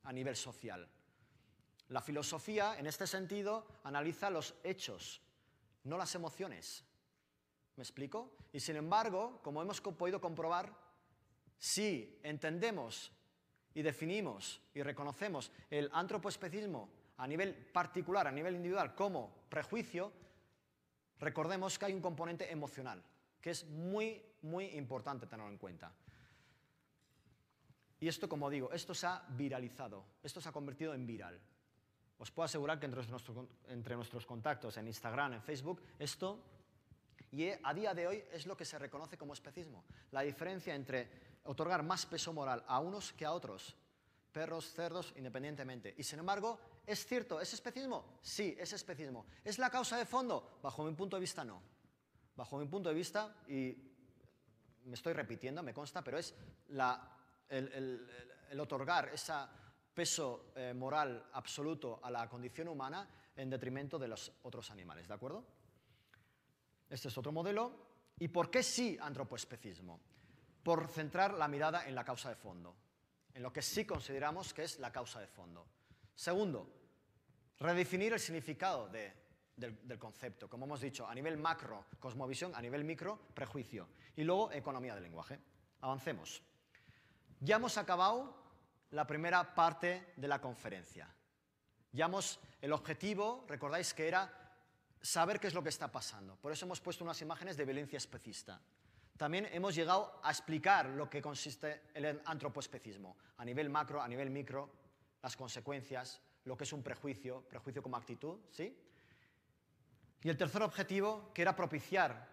a nivel social. La filosofía, en este sentido, analiza los hechos, no las emociones. ¿Me explico? Y sin embargo, como hemos podido comprobar, si entendemos y definimos y reconocemos el antropoespecismo a nivel particular, a nivel individual, como prejuicio, recordemos que hay un componente emocional, que es muy, muy importante tenerlo en cuenta. Y esto, como digo, esto se ha viralizado, esto se ha convertido en viral. Os puedo asegurar que entre nuestros contactos en Instagram, en Facebook, esto, y a día de hoy, es lo que se reconoce como especismo. La diferencia entre otorgar más peso moral a unos que a otros, perros, cerdos, independientemente. Y sin embargo, ¿es cierto? ¿Es especismo? Sí, es especismo. ¿Es la causa de fondo? Bajo mi punto de vista, no. Bajo mi punto de vista, y me estoy repitiendo, me consta, pero es el otorgar ese peso moral absoluto a la condición humana en detrimento de los otros animales, ¿de acuerdo? Este es otro modelo. ¿Y por qué sí antropoespecismo? Por centrar la mirada en la causa de fondo, en lo que sí consideramos que es la causa de fondo. Segundo, redefinir el significado del concepto, como hemos dicho, a nivel macro, cosmovisión, a nivel micro, prejuicio. Y luego, economía del lenguaje. Avancemos. Ya hemos acabado la primera parte de la conferencia. El objetivo, recordáis que era saber qué es lo que está pasando. Por eso hemos puesto unas imágenes de violencia especista. También hemos llegado a explicar lo que consiste el antropoespecismo, a nivel macro, a nivel micro, las consecuencias, lo que es un prejuicio como actitud, ¿sí? Y el tercer objetivo, que era propiciar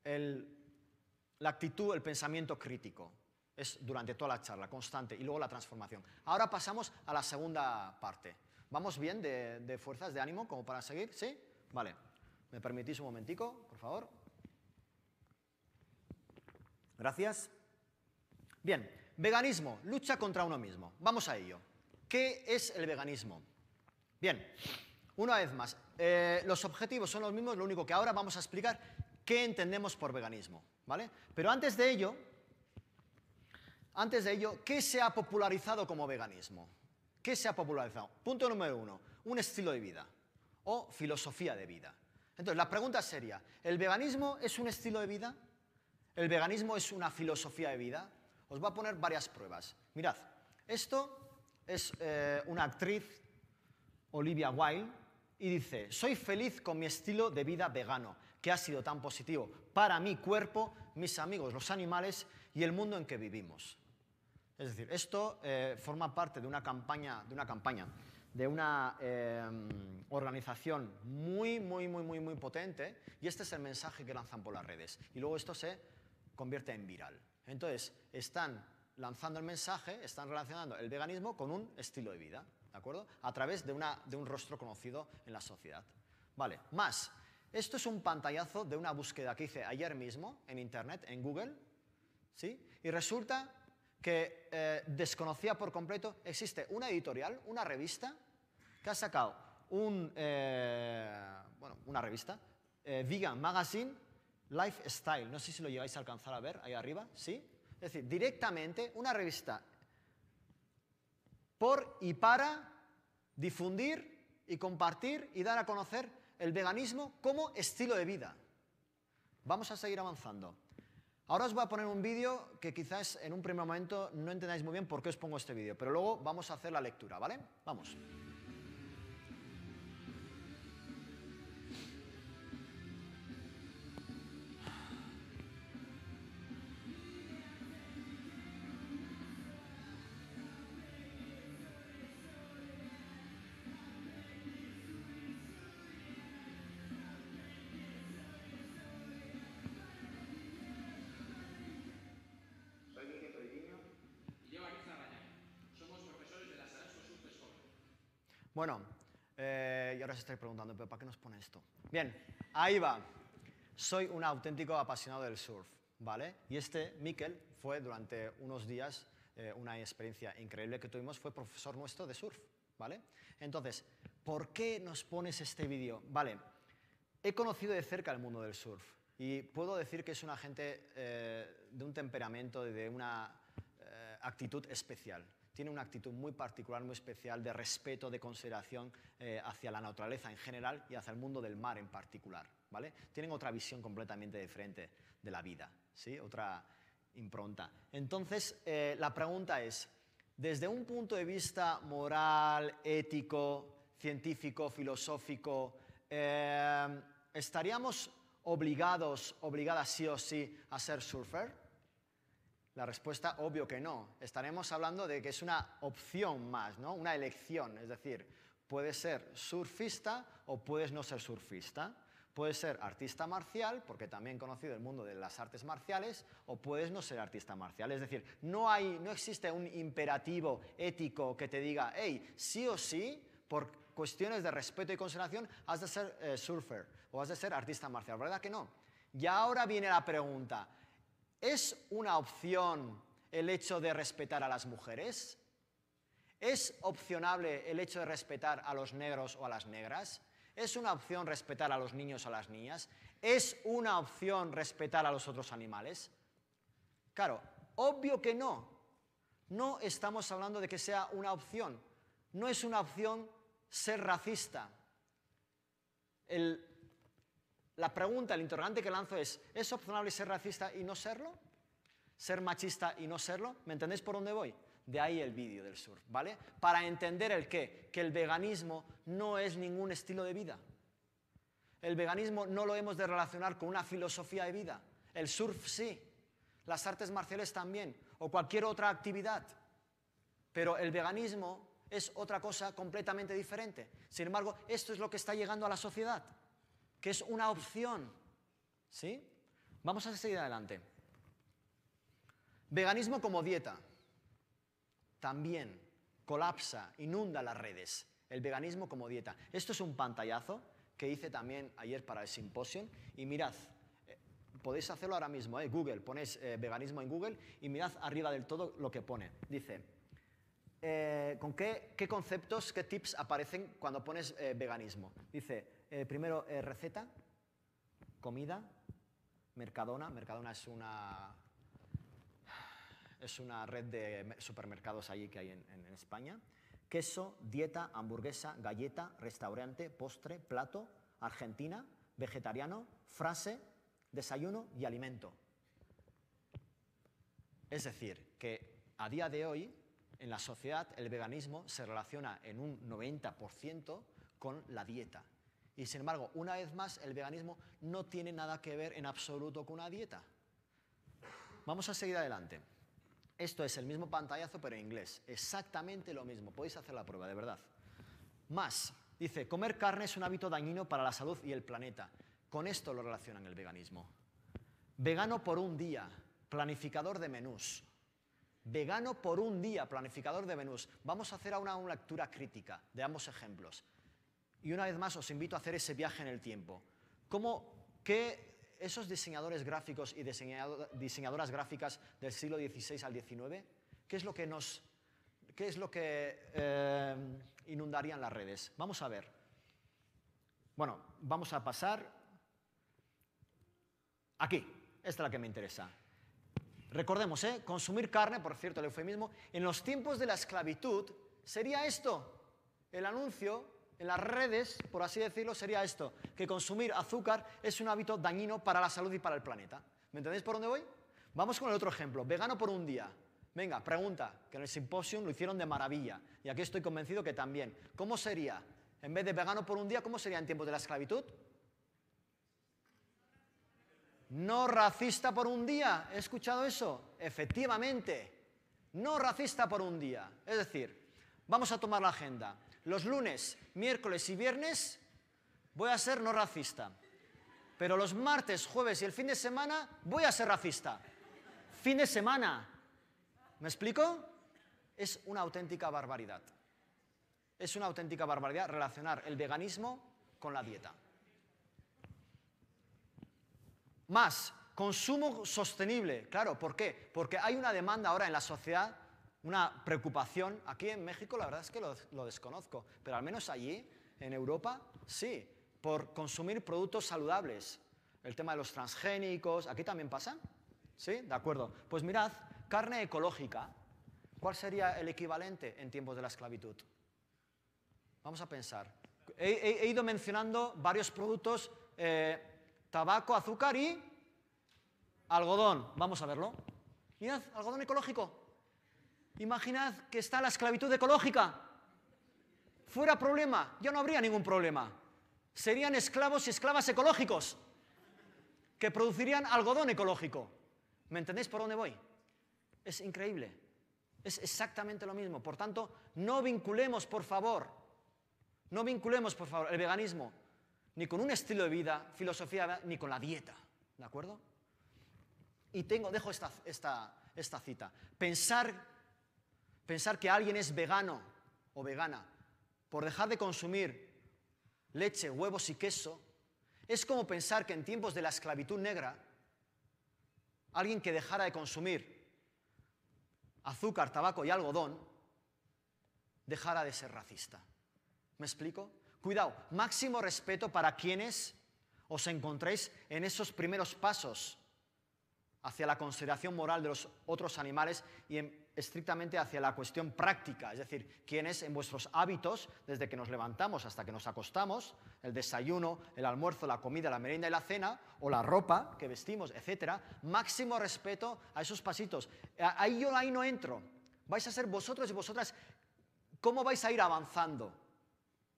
la actitud, el pensamiento crítico. Es durante toda la charla, constante, y luego la transformación. Ahora pasamos a la segunda parte. ¿Vamos bien de fuerzas, de ánimo, como para seguir? ¿Sí? Vale. ¿Me permitís un momentico, por favor? Gracias. Bien, veganismo, lucha contra uno mismo. Vamos a ello. ¿Qué es el veganismo? Bien, una vez más, los objetivos son los mismos, lo único que ahora vamos a explicar qué entendemos por veganismo, ¿vale? Pero antes de ello, ¿qué se ha popularizado como veganismo? ¿Qué se ha popularizado? Punto número 1, un estilo de vida o filosofía de vida. Entonces, la pregunta sería, ¿el veganismo es un estilo de vida? ¿El veganismo es una filosofía de vida? Os voy a poner varias pruebas. Mirad, esto es una actriz, Olivia Wilde, y dice, soy feliz con mi estilo de vida vegano, que ha sido tan positivo para mi cuerpo, mis amigos, los animales y el mundo en que vivimos. Es decir, esto forma parte de una campaña, de una organización muy potente, y este es el mensaje que lanzan por las redes. Y luego esto se convierte en viral. Entonces, están lanzando el mensaje, están relacionando el veganismo con un estilo de vida, ¿de acuerdo? A través de un rostro conocido en la sociedad. Vale, más. Esto es un pantallazo de una búsqueda que hice ayer mismo en Internet, en Google, ¿sí? Y resulta que desconocía por completo, existe una editorial, una revista, que ha sacado una revista, Vegan Magazine Lifestyle. No sé si lo llegáis a alcanzar a ver ahí arriba, ¿sí? Es decir, directamente una revista por y para difundir y compartir y dar a conocer el veganismo como estilo de vida. Vamos a seguir avanzando. Ahora os voy a poner un vídeo que quizás en un primer momento no entendáis muy bien por qué os pongo este vídeo, pero luego vamos a hacer la lectura, ¿vale? Vamos. Enrique Toriguiño. Y yo, Ariza Arañán. Somos profesores de la Sarasco Surf School. Bueno, y ahora se estáis preguntando, ¿pero para qué nos pone esto? Bien, ahí va. Soy un auténtico apasionado del surf, ¿vale? Y Mikel, fue durante unos días una experiencia increíble que tuvimos, fue profesor nuestro de surf, ¿vale? Entonces, ¿por qué nos pones este vídeo? Vale, he conocido de cerca el mundo del surf y puedo decir que es una gente de un temperamento, de una actitud especial. Tiene una actitud muy particular, muy especial, de respeto, de consideración hacia la naturaleza en general y hacia el mundo del mar en particular, ¿vale? Tienen otra visión completamente diferente de la vida, ¿sí? Otra impronta. Entonces, la pregunta es, desde un punto de vista moral, ético, científico, filosófico, ¿estaríamos obligadas sí o sí a ser surfer? La respuesta, obvio que no. Estaremos hablando de que es una opción más, ¿no? Una elección, es decir, puedes ser surfista o puedes no ser surfista. Puedes ser artista marcial, porque también he conocido el mundo de las artes marciales, o puedes no ser artista marcial. Es decir, no existe un imperativo ético que te diga, hey, sí o sí, por cuestiones de respeto y consideración, has de ser surfer o has de ser artista marcial. ¿Verdad que no? Y ahora viene la pregunta. ¿Es una opción el hecho de respetar a las mujeres? ¿Es opcionable el hecho de respetar a los negros o a las negras? ¿Es una opción respetar a los niños o a las niñas? ¿Es una opción respetar a los otros animales? Claro, obvio que no. No estamos hablando de que sea una opción. No es una opción ser racista. La pregunta, el interrogante que lanzo ¿es opcionable ser racista y no serlo? ¿Ser machista y no serlo? ¿Me entendéis por dónde voy? De ahí el vídeo del surf, ¿vale? Para entender el qué, que el veganismo no es ningún estilo de vida. El veganismo no lo hemos de relacionar con una filosofía de vida. El surf sí, las artes marciales también, o cualquier otra actividad. Pero el veganismo es otra cosa completamente diferente. Sin embargo, esto es lo que está llegando a la sociedad, que es una opción, ¿sí? Vamos a seguir adelante. Veganismo como dieta. También colapsa, inunda las redes. El veganismo como dieta. Esto es un pantallazo que hice también ayer para el Symposium. Y mirad, podéis hacerlo ahora mismo, Google, ponéis veganismo en Google y mirad arriba del todo lo que pone. Dice, ¿con qué conceptos, qué tips aparecen cuando pones veganismo? Dice, primero, receta, comida, Mercadona. Mercadona es una red de supermercados allí que hay en España. Queso, dieta, hamburguesa, galleta, restaurante, postre, plato, Argentina, vegetariano, frase, desayuno y alimento. Es decir, que a día de hoy, en la sociedad, el veganismo se relaciona en un 90% con la dieta. Y sin embargo, una vez más, el veganismo no tiene nada que ver en absoluto con una dieta. Vamos a seguir adelante. Esto es el mismo pantallazo, pero en inglés. Exactamente lo mismo. Podéis hacer la prueba, de verdad. Más, dice, comer carne es un hábito dañino para la salud y el planeta. Con esto lo relacionan el veganismo. Vegano por un día, planificador de menús. Vegano por un día, planificador de menús. Vamos a hacer ahora una lectura crítica de ambos ejemplos. Y una vez más os invito a hacer ese viaje en el tiempo. ¿Qué esos diseñadores gráficos y diseñadoras gráficas del siglo XVI al XIX, ¿qué es lo que inundarían las redes? Vamos a ver. Bueno, vamos a pasar aquí. Esta es la que me interesa. Recordemos, consumir carne, por cierto, el eufemismo, en los tiempos de la esclavitud sería esto. El anuncio en las redes, por así decirlo, sería esto, que consumir azúcar es un hábito dañino para la salud y para el planeta. ¿Me entendéis por dónde voy? Vamos con el otro ejemplo, vegano por un día. Venga, pregunta, que en el Symposium lo hicieron de maravilla, y aquí estoy convencido que también. ¿Cómo sería? En vez de vegano por un día, ¿cómo sería en tiempos de la esclavitud? No racista por un día. ¿He escuchado eso? Efectivamente. No racista por un día. Es decir, vamos a tomar la agenda. Los lunes, miércoles y viernes voy a ser no racista. Pero los martes, jueves y el fin de semana voy a ser racista. Fin de semana. ¿Me explico? Es una auténtica barbaridad. Es una auténtica barbaridad relacionar el veganismo con la dieta. Más, consumo sostenible. Claro, ¿por qué? Porque hay una demanda ahora en la sociedad, una preocupación. Aquí en México la verdad es que lo desconozco, pero al menos allí, en Europa, sí, por consumir productos saludables. El tema de los transgénicos, ¿aquí también pasa? ¿Sí? De acuerdo. Pues mirad, carne ecológica. ¿Cuál sería el equivalente en tiempos de la esclavitud? Vamos a pensar. He ido mencionando varios productos, tabaco, azúcar y algodón. Vamos a verlo. Mirad, algodón ecológico. Imaginad que está la esclavitud ecológica. Fuera problema, ya no habría ningún problema. Serían esclavos y esclavas ecológicos que producirían algodón ecológico. ¿Me entendéis por dónde voy? Es increíble. Es exactamente lo mismo. Por tanto, no vinculemos, por favor, el veganismo ni con un estilo de vida, filosofía, ni con la dieta. ¿De acuerdo? Y dejo esta cita. Pensar que alguien es vegano o vegana por dejar de consumir leche, huevos y queso es como pensar que en tiempos de la esclavitud negra alguien que dejara de consumir azúcar, tabaco y algodón dejara de ser racista. ¿Me explico? Cuidado, máximo respeto para quienes os encontréis en esos primeros pasos hacia la consideración moral de los otros animales y estrictamente hacia la cuestión práctica, es decir, quienes en vuestros hábitos, desde que nos levantamos hasta que nos acostamos, el desayuno, el almuerzo, la comida, la merienda y la cena, o la ropa que vestimos, etcétera, máximo respeto a esos pasitos. Ahí no entro. Vais a ser vosotros y vosotras, ¿cómo vais a ir avanzando?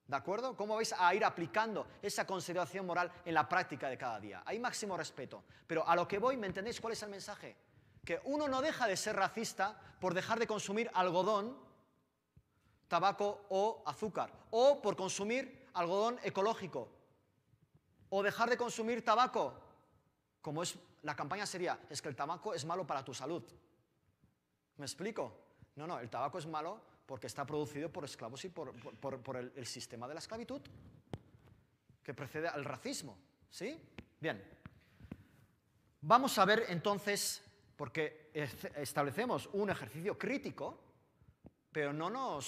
¿De acuerdo? ¿Cómo vais a ir aplicando esa consideración moral en la práctica de cada día? Hay máximo respeto. Pero a lo que voy, ¿me entendéis cuál es el mensaje? Que uno no deja de ser racista por dejar de consumir algodón, tabaco o azúcar, o por consumir algodón ecológico, o dejar de consumir tabaco, como es la campaña sería, es que el tabaco es malo para tu salud. ¿Me explico? No, el tabaco es malo porque está producido por esclavos y por el sistema de la esclavitud, que precede al racismo. ¿Sí? Bien. Vamos a ver entonces, porque establecemos un ejercicio crítico, pero no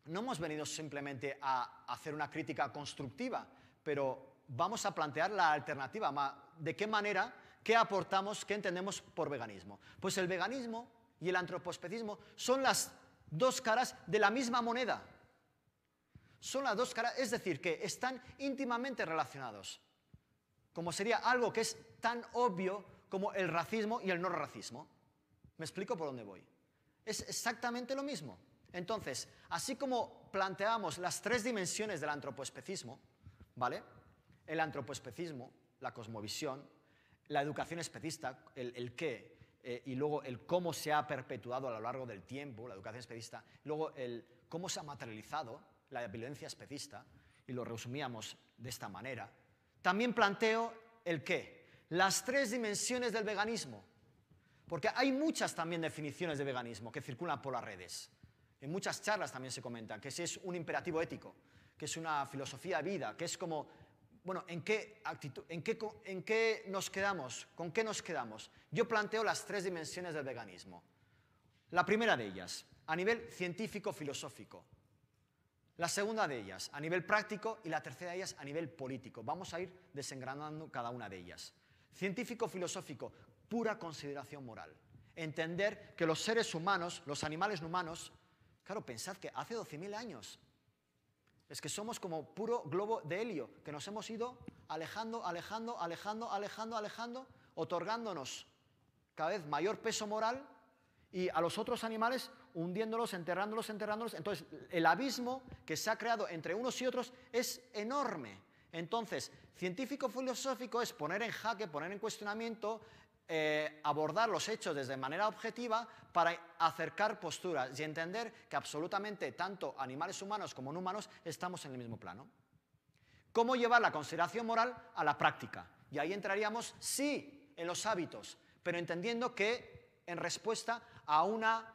hemos venido simplemente a hacer una crítica constructiva, pero vamos a plantear la alternativa. ¿De qué manera? ¿Qué aportamos? ¿Qué entendemos por veganismo? Pues el veganismo y el antropospecismo son las dos caras de la misma moneda. Son las dos caras, es decir, que están íntimamente relacionados. Como sería algo que es tan obvio como el racismo y el no racismo. ¿Me explico por dónde voy? Es exactamente lo mismo. Entonces, así como planteamos las tres dimensiones del antropoespecismo, ¿vale? El antropoespecismo, la cosmovisión, la educación especista, el qué, y luego el cómo se ha perpetuado a lo largo del tiempo, la educación especista, luego el cómo se ha materializado la violencia especista, y lo resumíamos de esta manera. También planteo el qué, las tres dimensiones del veganismo, porque hay muchas también definiciones de veganismo que circulan por las redes. En muchas charlas también se comenta que si es un imperativo ético, que es una filosofía de vida, que es como, bueno, ¿en qué nos quedamos? ¿Con qué nos quedamos? Yo planteo las tres dimensiones del veganismo. La primera de ellas, a nivel científico-filosófico. La segunda de ellas, a nivel práctico, y la tercera de ellas, a nivel político. Vamos a ir desengranando cada una de ellas. Científico-filosófico, pura consideración moral. Entender que los seres humanos, los animales no humanos, claro, pensad que hace 12.000 años, es que somos como puro globo de helio, que nos hemos ido alejando, otorgándonos cada vez mayor peso moral y a los otros animales hundiéndolos, enterrándolos. Entonces, el abismo que se ha creado entre unos y otros es enorme. Entonces, científico-filosófico es poner en jaque, poner en cuestionamiento, abordar los hechos desde manera objetiva para acercar posturas y entender que absolutamente tanto animales humanos como no humanos estamos en el mismo plano. ¿Cómo llevar la consideración moral a la práctica? Y ahí entraríamos, sí, en los hábitos, pero entendiendo que en respuesta a una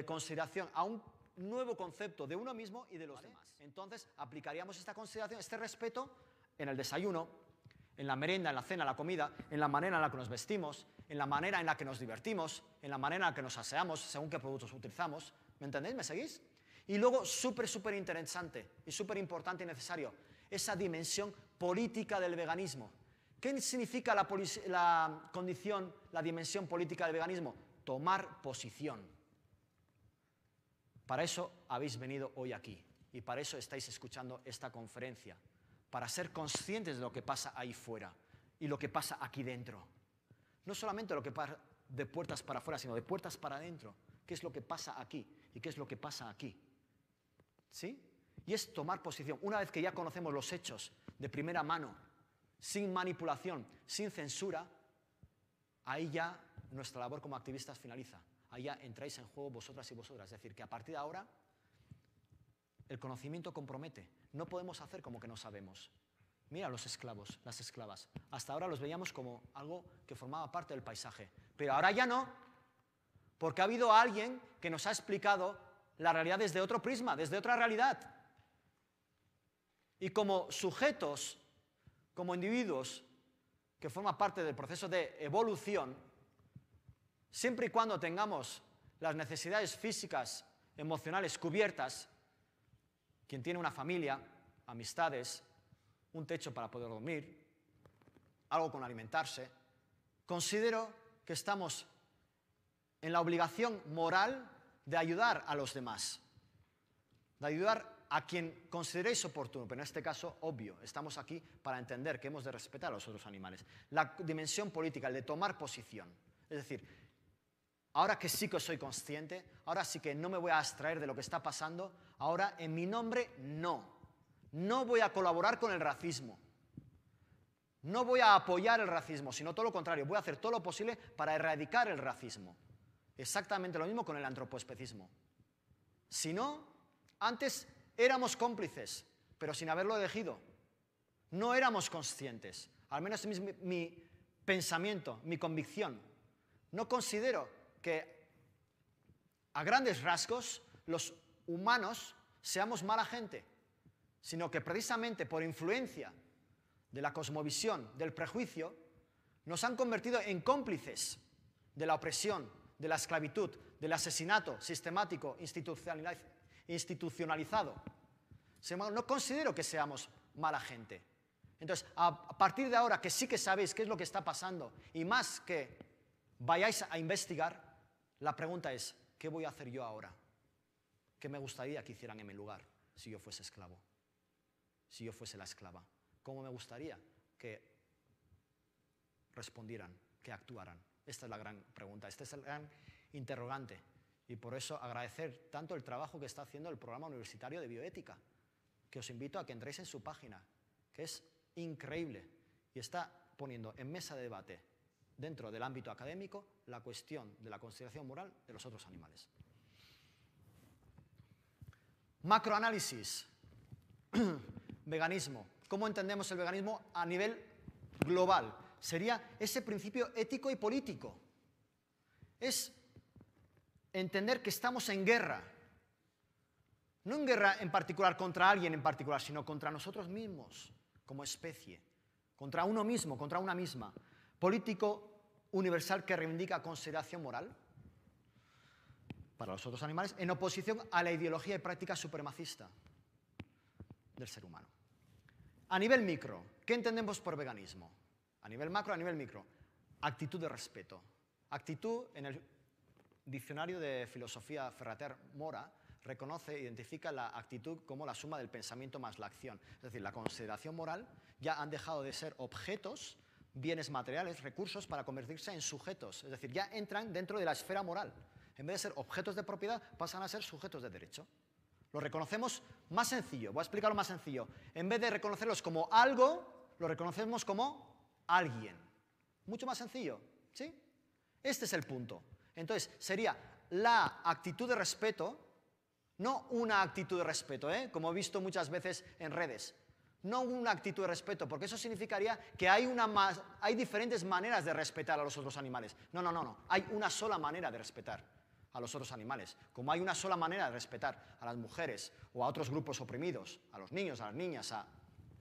consideración, a un nuevo concepto de uno mismo y de los demás. Entonces, aplicaríamos esta consideración, este respeto, en el desayuno, en la merienda, en la cena, en la comida, en la manera en la que nos vestimos, en la manera en la que nos divertimos, en la manera en la que nos aseamos, según qué productos utilizamos. ¿Me entendéis? ¿Me seguís? Y luego, súper interesante y súper importante y necesario, esa dimensión política del veganismo. ¿Qué significa la condición, la dimensión política del veganismo? Tomar posición. Para eso habéis venido hoy aquí y para eso estáis escuchando esta conferencia, para ser conscientes de lo que pasa ahí fuera y lo que pasa aquí dentro. No solamente lo que pasa de puertas para afuera, sino de puertas para adentro. ¿Qué es lo que pasa aquí y qué es lo que pasa aquí? ¿Sí? Y es tomar posición. Una vez que ya conocemos los hechos de primera mano, sin manipulación, sin censura, ahí ya nuestra labor como activistas finaliza. Ahí ya entráis en juego vosotras y vosotras. Es decir, que a partir de ahora el conocimiento compromete. No podemos hacer como que no sabemos. Mira los esclavos, las esclavas. Hasta ahora los veíamos como algo que formaba parte del paisaje. Pero ahora ya no, porque ha habido alguien que nos ha explicado la realidad desde otro prisma, desde otra realidad. Y como sujetos, como individuos que forman parte del proceso de evolución, siempre y cuando tengamos las necesidades físicas, emocionales cubiertas, quien tiene una familia, amistades, un techo para poder dormir, algo con alimentarse, considero que estamos en la obligación moral de ayudar a los demás, de ayudar a quien consideréis oportuno, pero en este caso, obvio, estamos aquí para entender que hemos de respetar a los otros animales. La dimensión política, el de tomar posición, es decir, ahora que sí que soy consciente, ahora sí que no me voy a abstraer de lo que está pasando, ahora en mi nombre no voy a colaborar con el racismo, no voy a apoyar el racismo, sino todo lo contrario, voy a hacer todo lo posible para erradicar el racismo. Exactamente lo mismo con el antropoespecismo. Si no, antes éramos cómplices, pero sin haberlo elegido. No éramos conscientes, al menos es mi pensamiento, mi convicción. No considero que a grandes rasgos los humanos seamos mala gente, sino que precisamente por influencia de la cosmovisión, del prejuicio, nos han convertido en cómplices de la opresión, de la esclavitud, del asesinato sistemático, institucionalizado. No considero que seamos mala gente. Entonces, a partir de ahora que sí que sabéis qué es lo que está pasando y más que vayáis a investigar, la pregunta es, ¿qué voy a hacer yo ahora? ¿Qué me gustaría que hicieran en mi lugar si yo fuese esclavo? Si yo fuese la esclava. ¿Cómo me gustaría que respondieran, que actuaran? Esta es la gran pregunta, este es el gran interrogante. Y por eso agradecer tanto el trabajo que está haciendo el Programa Universitario de Bioética, que os invito a que entréis en su página, que es increíble y está poniendo en mesa de debate dentro del ámbito académico la cuestión de la consideración moral de los otros animales. Macroanálisis. Veganismo. ¿Cómo entendemos el veganismo a nivel global? Sería ese principio ético y político. Es entender que estamos en guerra. No en guerra en particular contra alguien en particular, sino contra nosotros mismos, como especie. Contra uno mismo, contra una misma. Político universal que reivindica consideración moral para los otros animales, en oposición a la ideología y práctica supremacista del ser humano. A nivel micro, ¿qué entendemos por veganismo? A nivel macro, a nivel micro. Actitud de respeto. Actitud, en el diccionario de filosofía Ferrater Mora, reconoce, identifica la actitud como la suma del pensamiento más la acción. Es decir, la consideración moral ya han dejado de ser objetos, bienes materiales, recursos, para convertirse en sujetos. Es decir, ya entran dentro de la esfera moral. En vez de ser objetos de propiedad, pasan a ser sujetos de derecho. Lo reconocemos más sencillo. Voy a explicarlo más sencillo. En vez de reconocerlos como algo, lo reconocemos como alguien. Mucho más sencillo, ¿sí? Este es el punto. Entonces, sería la actitud de respeto, no una actitud de respeto, como he visto muchas veces en redes. No una actitud de respeto, porque eso significaría que hay diferentes maneras de respetar a los otros animales. No. Hay una sola manera de respetar. a los otros animales. Como hay una sola manera de respetar a las mujeres o a otros grupos oprimidos, a los niños, a las niñas, a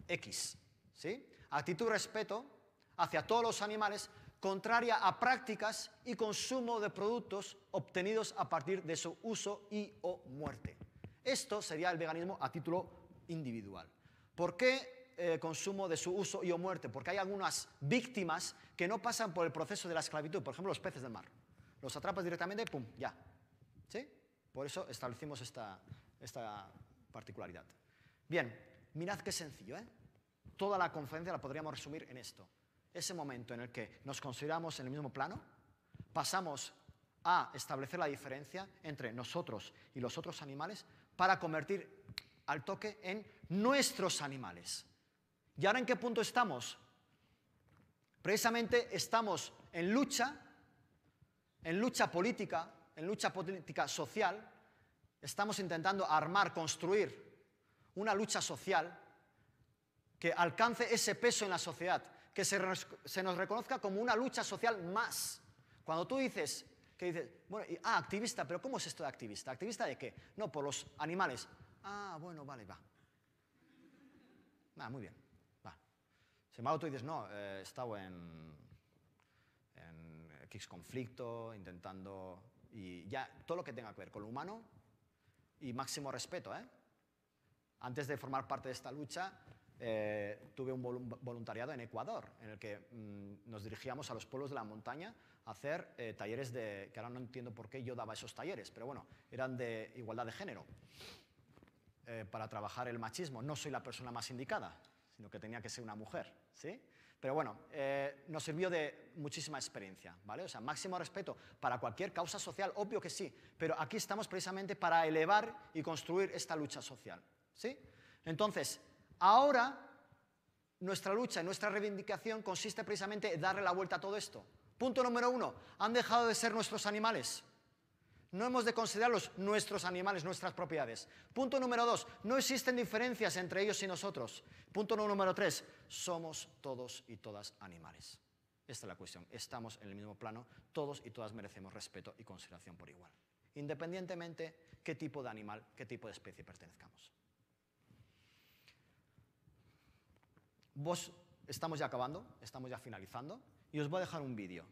X, ¿sí? Actitud de respeto hacia todos los animales contraria a prácticas y consumo de productos obtenidos a partir de su uso y o muerte. Esto sería el veganismo a título individual. ¿Por qué consumo de su uso y o muerte? Porque hay algunas víctimas que no pasan por el proceso de la esclavitud, por ejemplo los peces del mar. Los atrapas directamente, ¡pum!, ya. ¿Sí? Por eso establecimos esta particularidad. Bien, mirad qué sencillo, ¿eh? Toda la conferencia la podríamos resumir en esto. Ese momento en el que nos consideramos en el mismo plano, pasamos a establecer la diferencia entre nosotros y los otros animales para convertir al toque en nuestros animales. ¿Y ahora en qué punto estamos? Precisamente estamos en lucha política, social. Estamos intentando armar, construir una lucha social que alcance ese peso en la sociedad, que se nos reconozca como una lucha social más. Cuando tú dices, bueno, activista, pero ¿cómo es esto de activista? ¿Activista de qué? No, por los animales. Ah, bueno, vale, va. Muy bien, va. Sin embargo, tú dices, no, he estado en X conflicto, intentando, y ya, todo lo que tenga que ver con lo humano y máximo respeto, ¿eh? Antes de formar parte de esta lucha, tuve un voluntariado en Ecuador, en el que nos dirigíamos a los pueblos de la montaña a hacer talleres que ahora no entiendo por qué yo daba esos talleres, pero bueno, eran de igualdad de género, para trabajar el machismo. No soy la persona más indicada, sino que tenía que ser una mujer, ¿sí? Pero bueno, nos sirvió de muchísima experiencia, ¿vale? O sea, máximo respeto para cualquier causa social, obvio que sí, pero aquí estamos precisamente para elevar y construir esta lucha social, ¿sí? Entonces, ahora, nuestra lucha y nuestra reivindicación consiste precisamente en darle la vuelta a todo esto. Punto número 1, han dejado de ser nuestros animales. No hemos de considerarlos nuestros animales, nuestras propiedades. Punto número 2, no existen diferencias entre ellos y nosotros. Punto número 3, somos todos y todas animales. Esta es la cuestión, estamos en el mismo plano, todos y todas merecemos respeto y consideración por igual, independientemente qué tipo de animal, qué tipo de especie pertenezcamos. Estamos ya acabando, estamos ya finalizando, y os voy a dejar un vídeo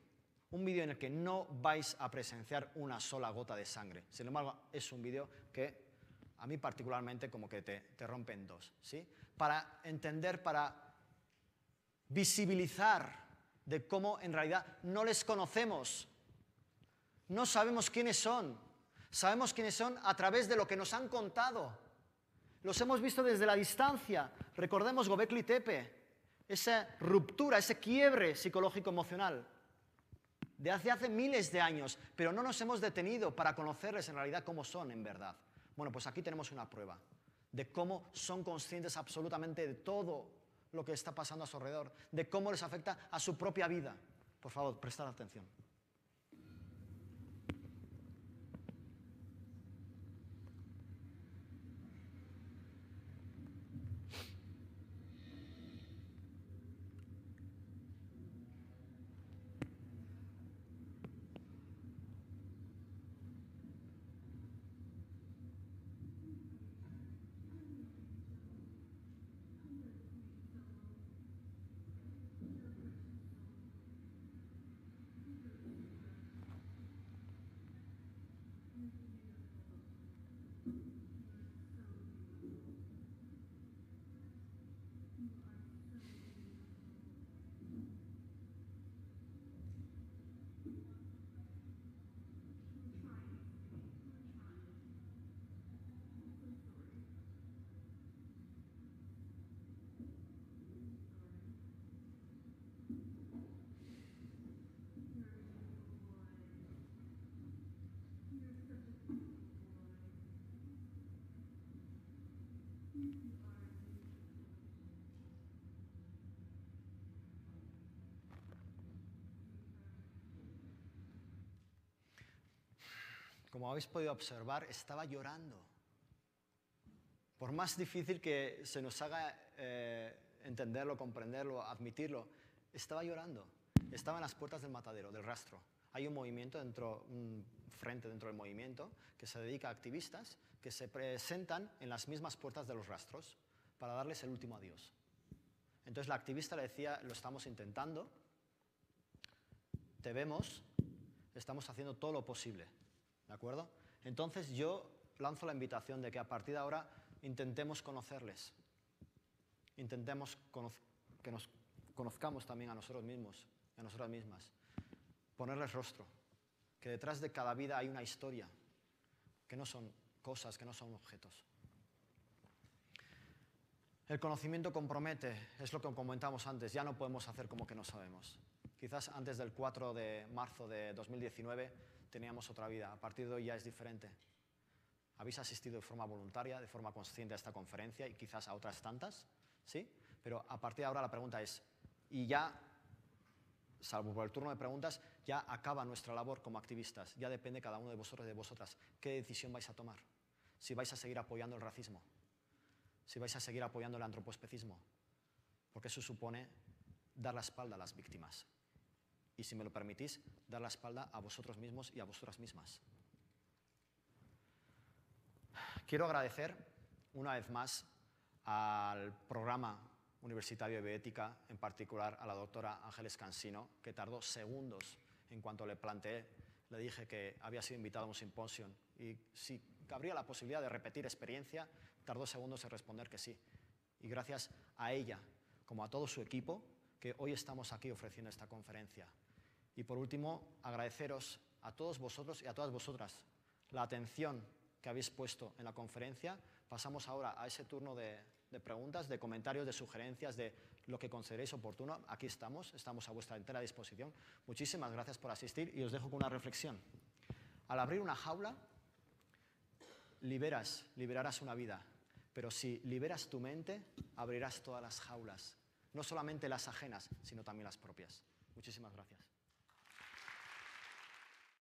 en el que no vais a presenciar una sola gota de sangre. Sin embargo, es un vídeo que a mí particularmente como que te rompe en dos, ¿sí? Para entender, para visibilizar de cómo en realidad no les conocemos, no sabemos quiénes son, sabemos quiénes son a través de lo que nos han contado. Los hemos visto desde la distancia. Recordemos Göbekli Tepe, esa ruptura, ese quiebre psicológico-emocional de hace miles de años, pero no nos hemos detenido para conocerles en realidad cómo son en verdad. Bueno, pues aquí tenemos una prueba de cómo son conscientes absolutamente de todo lo que está pasando a su alrededor, de cómo les afecta a su propia vida. Por favor, prestad atención. Como habéis podido observar, estaba llorando. Por más difícil que se nos haga entenderlo, comprenderlo, admitirlo, estaba llorando. Estaba en las puertas del matadero, del rastro. Hay un movimiento dentro, un frente dentro del movimiento que se dedica a activistas que se presentan en las mismas puertas de los rastros para darles el último adiós. Entonces la activista le decía, lo estamos intentando, te vemos, estamos haciendo todo lo posible, ¿de acuerdo? Entonces yo lanzo la invitación de que a partir de ahora intentemos conocerles, intentemos que nos conozcamos también a nosotros mismos y a nosotras mismas, ponerles rostro, que detrás de cada vida hay una historia, que no son cosas, que no son objetos. El conocimiento compromete, es lo que comentamos antes, ya no podemos hacer como que no sabemos. Quizás antes del 4 de marzo de 2019 teníamos otra vida, a partir de hoy ya es diferente. Habéis asistido de forma voluntaria, de forma consciente a esta conferencia y quizás a otras tantas, ¿sí? Pero a partir de ahora la pregunta es, y ya, salvo por el turno de preguntas, ya acaba nuestra labor como activistas, ya depende cada uno de vosotros y de vosotras qué decisión vais a tomar, si vais a seguir apoyando el racismo, si vais a seguir apoyando el antropoespecismo, porque eso supone dar la espalda a las víctimas. Y si me lo permitís, dar la espalda a vosotros mismos y a vosotras mismas. Quiero agradecer una vez más al programa universitario de bioética, en particular a la doctora Ángeles Cansino, que tardó segundos en cuanto le planteé, le dije que había sido invitado a un simposio y si cabría la posibilidad de repetir experiencia, tardó segundos en responder que sí. Y gracias a ella, como a todo su equipo, que hoy estamos aquí ofreciendo esta conferencia. Y por último, agradeceros a todos vosotros y a todas vosotras la atención que habéis puesto en la conferencia. Pasamos ahora a ese turno de preguntas, de comentarios, de sugerencias, de lo que consideréis oportuno. Aquí estamos a vuestra entera disposición. Muchísimas gracias por asistir y os dejo con una reflexión. Al abrir una jaula, liberarás una vida, pero si liberas tu mente, abrirás todas las jaulas, no solamente las ajenas, sino también las propias. Muchísimas gracias.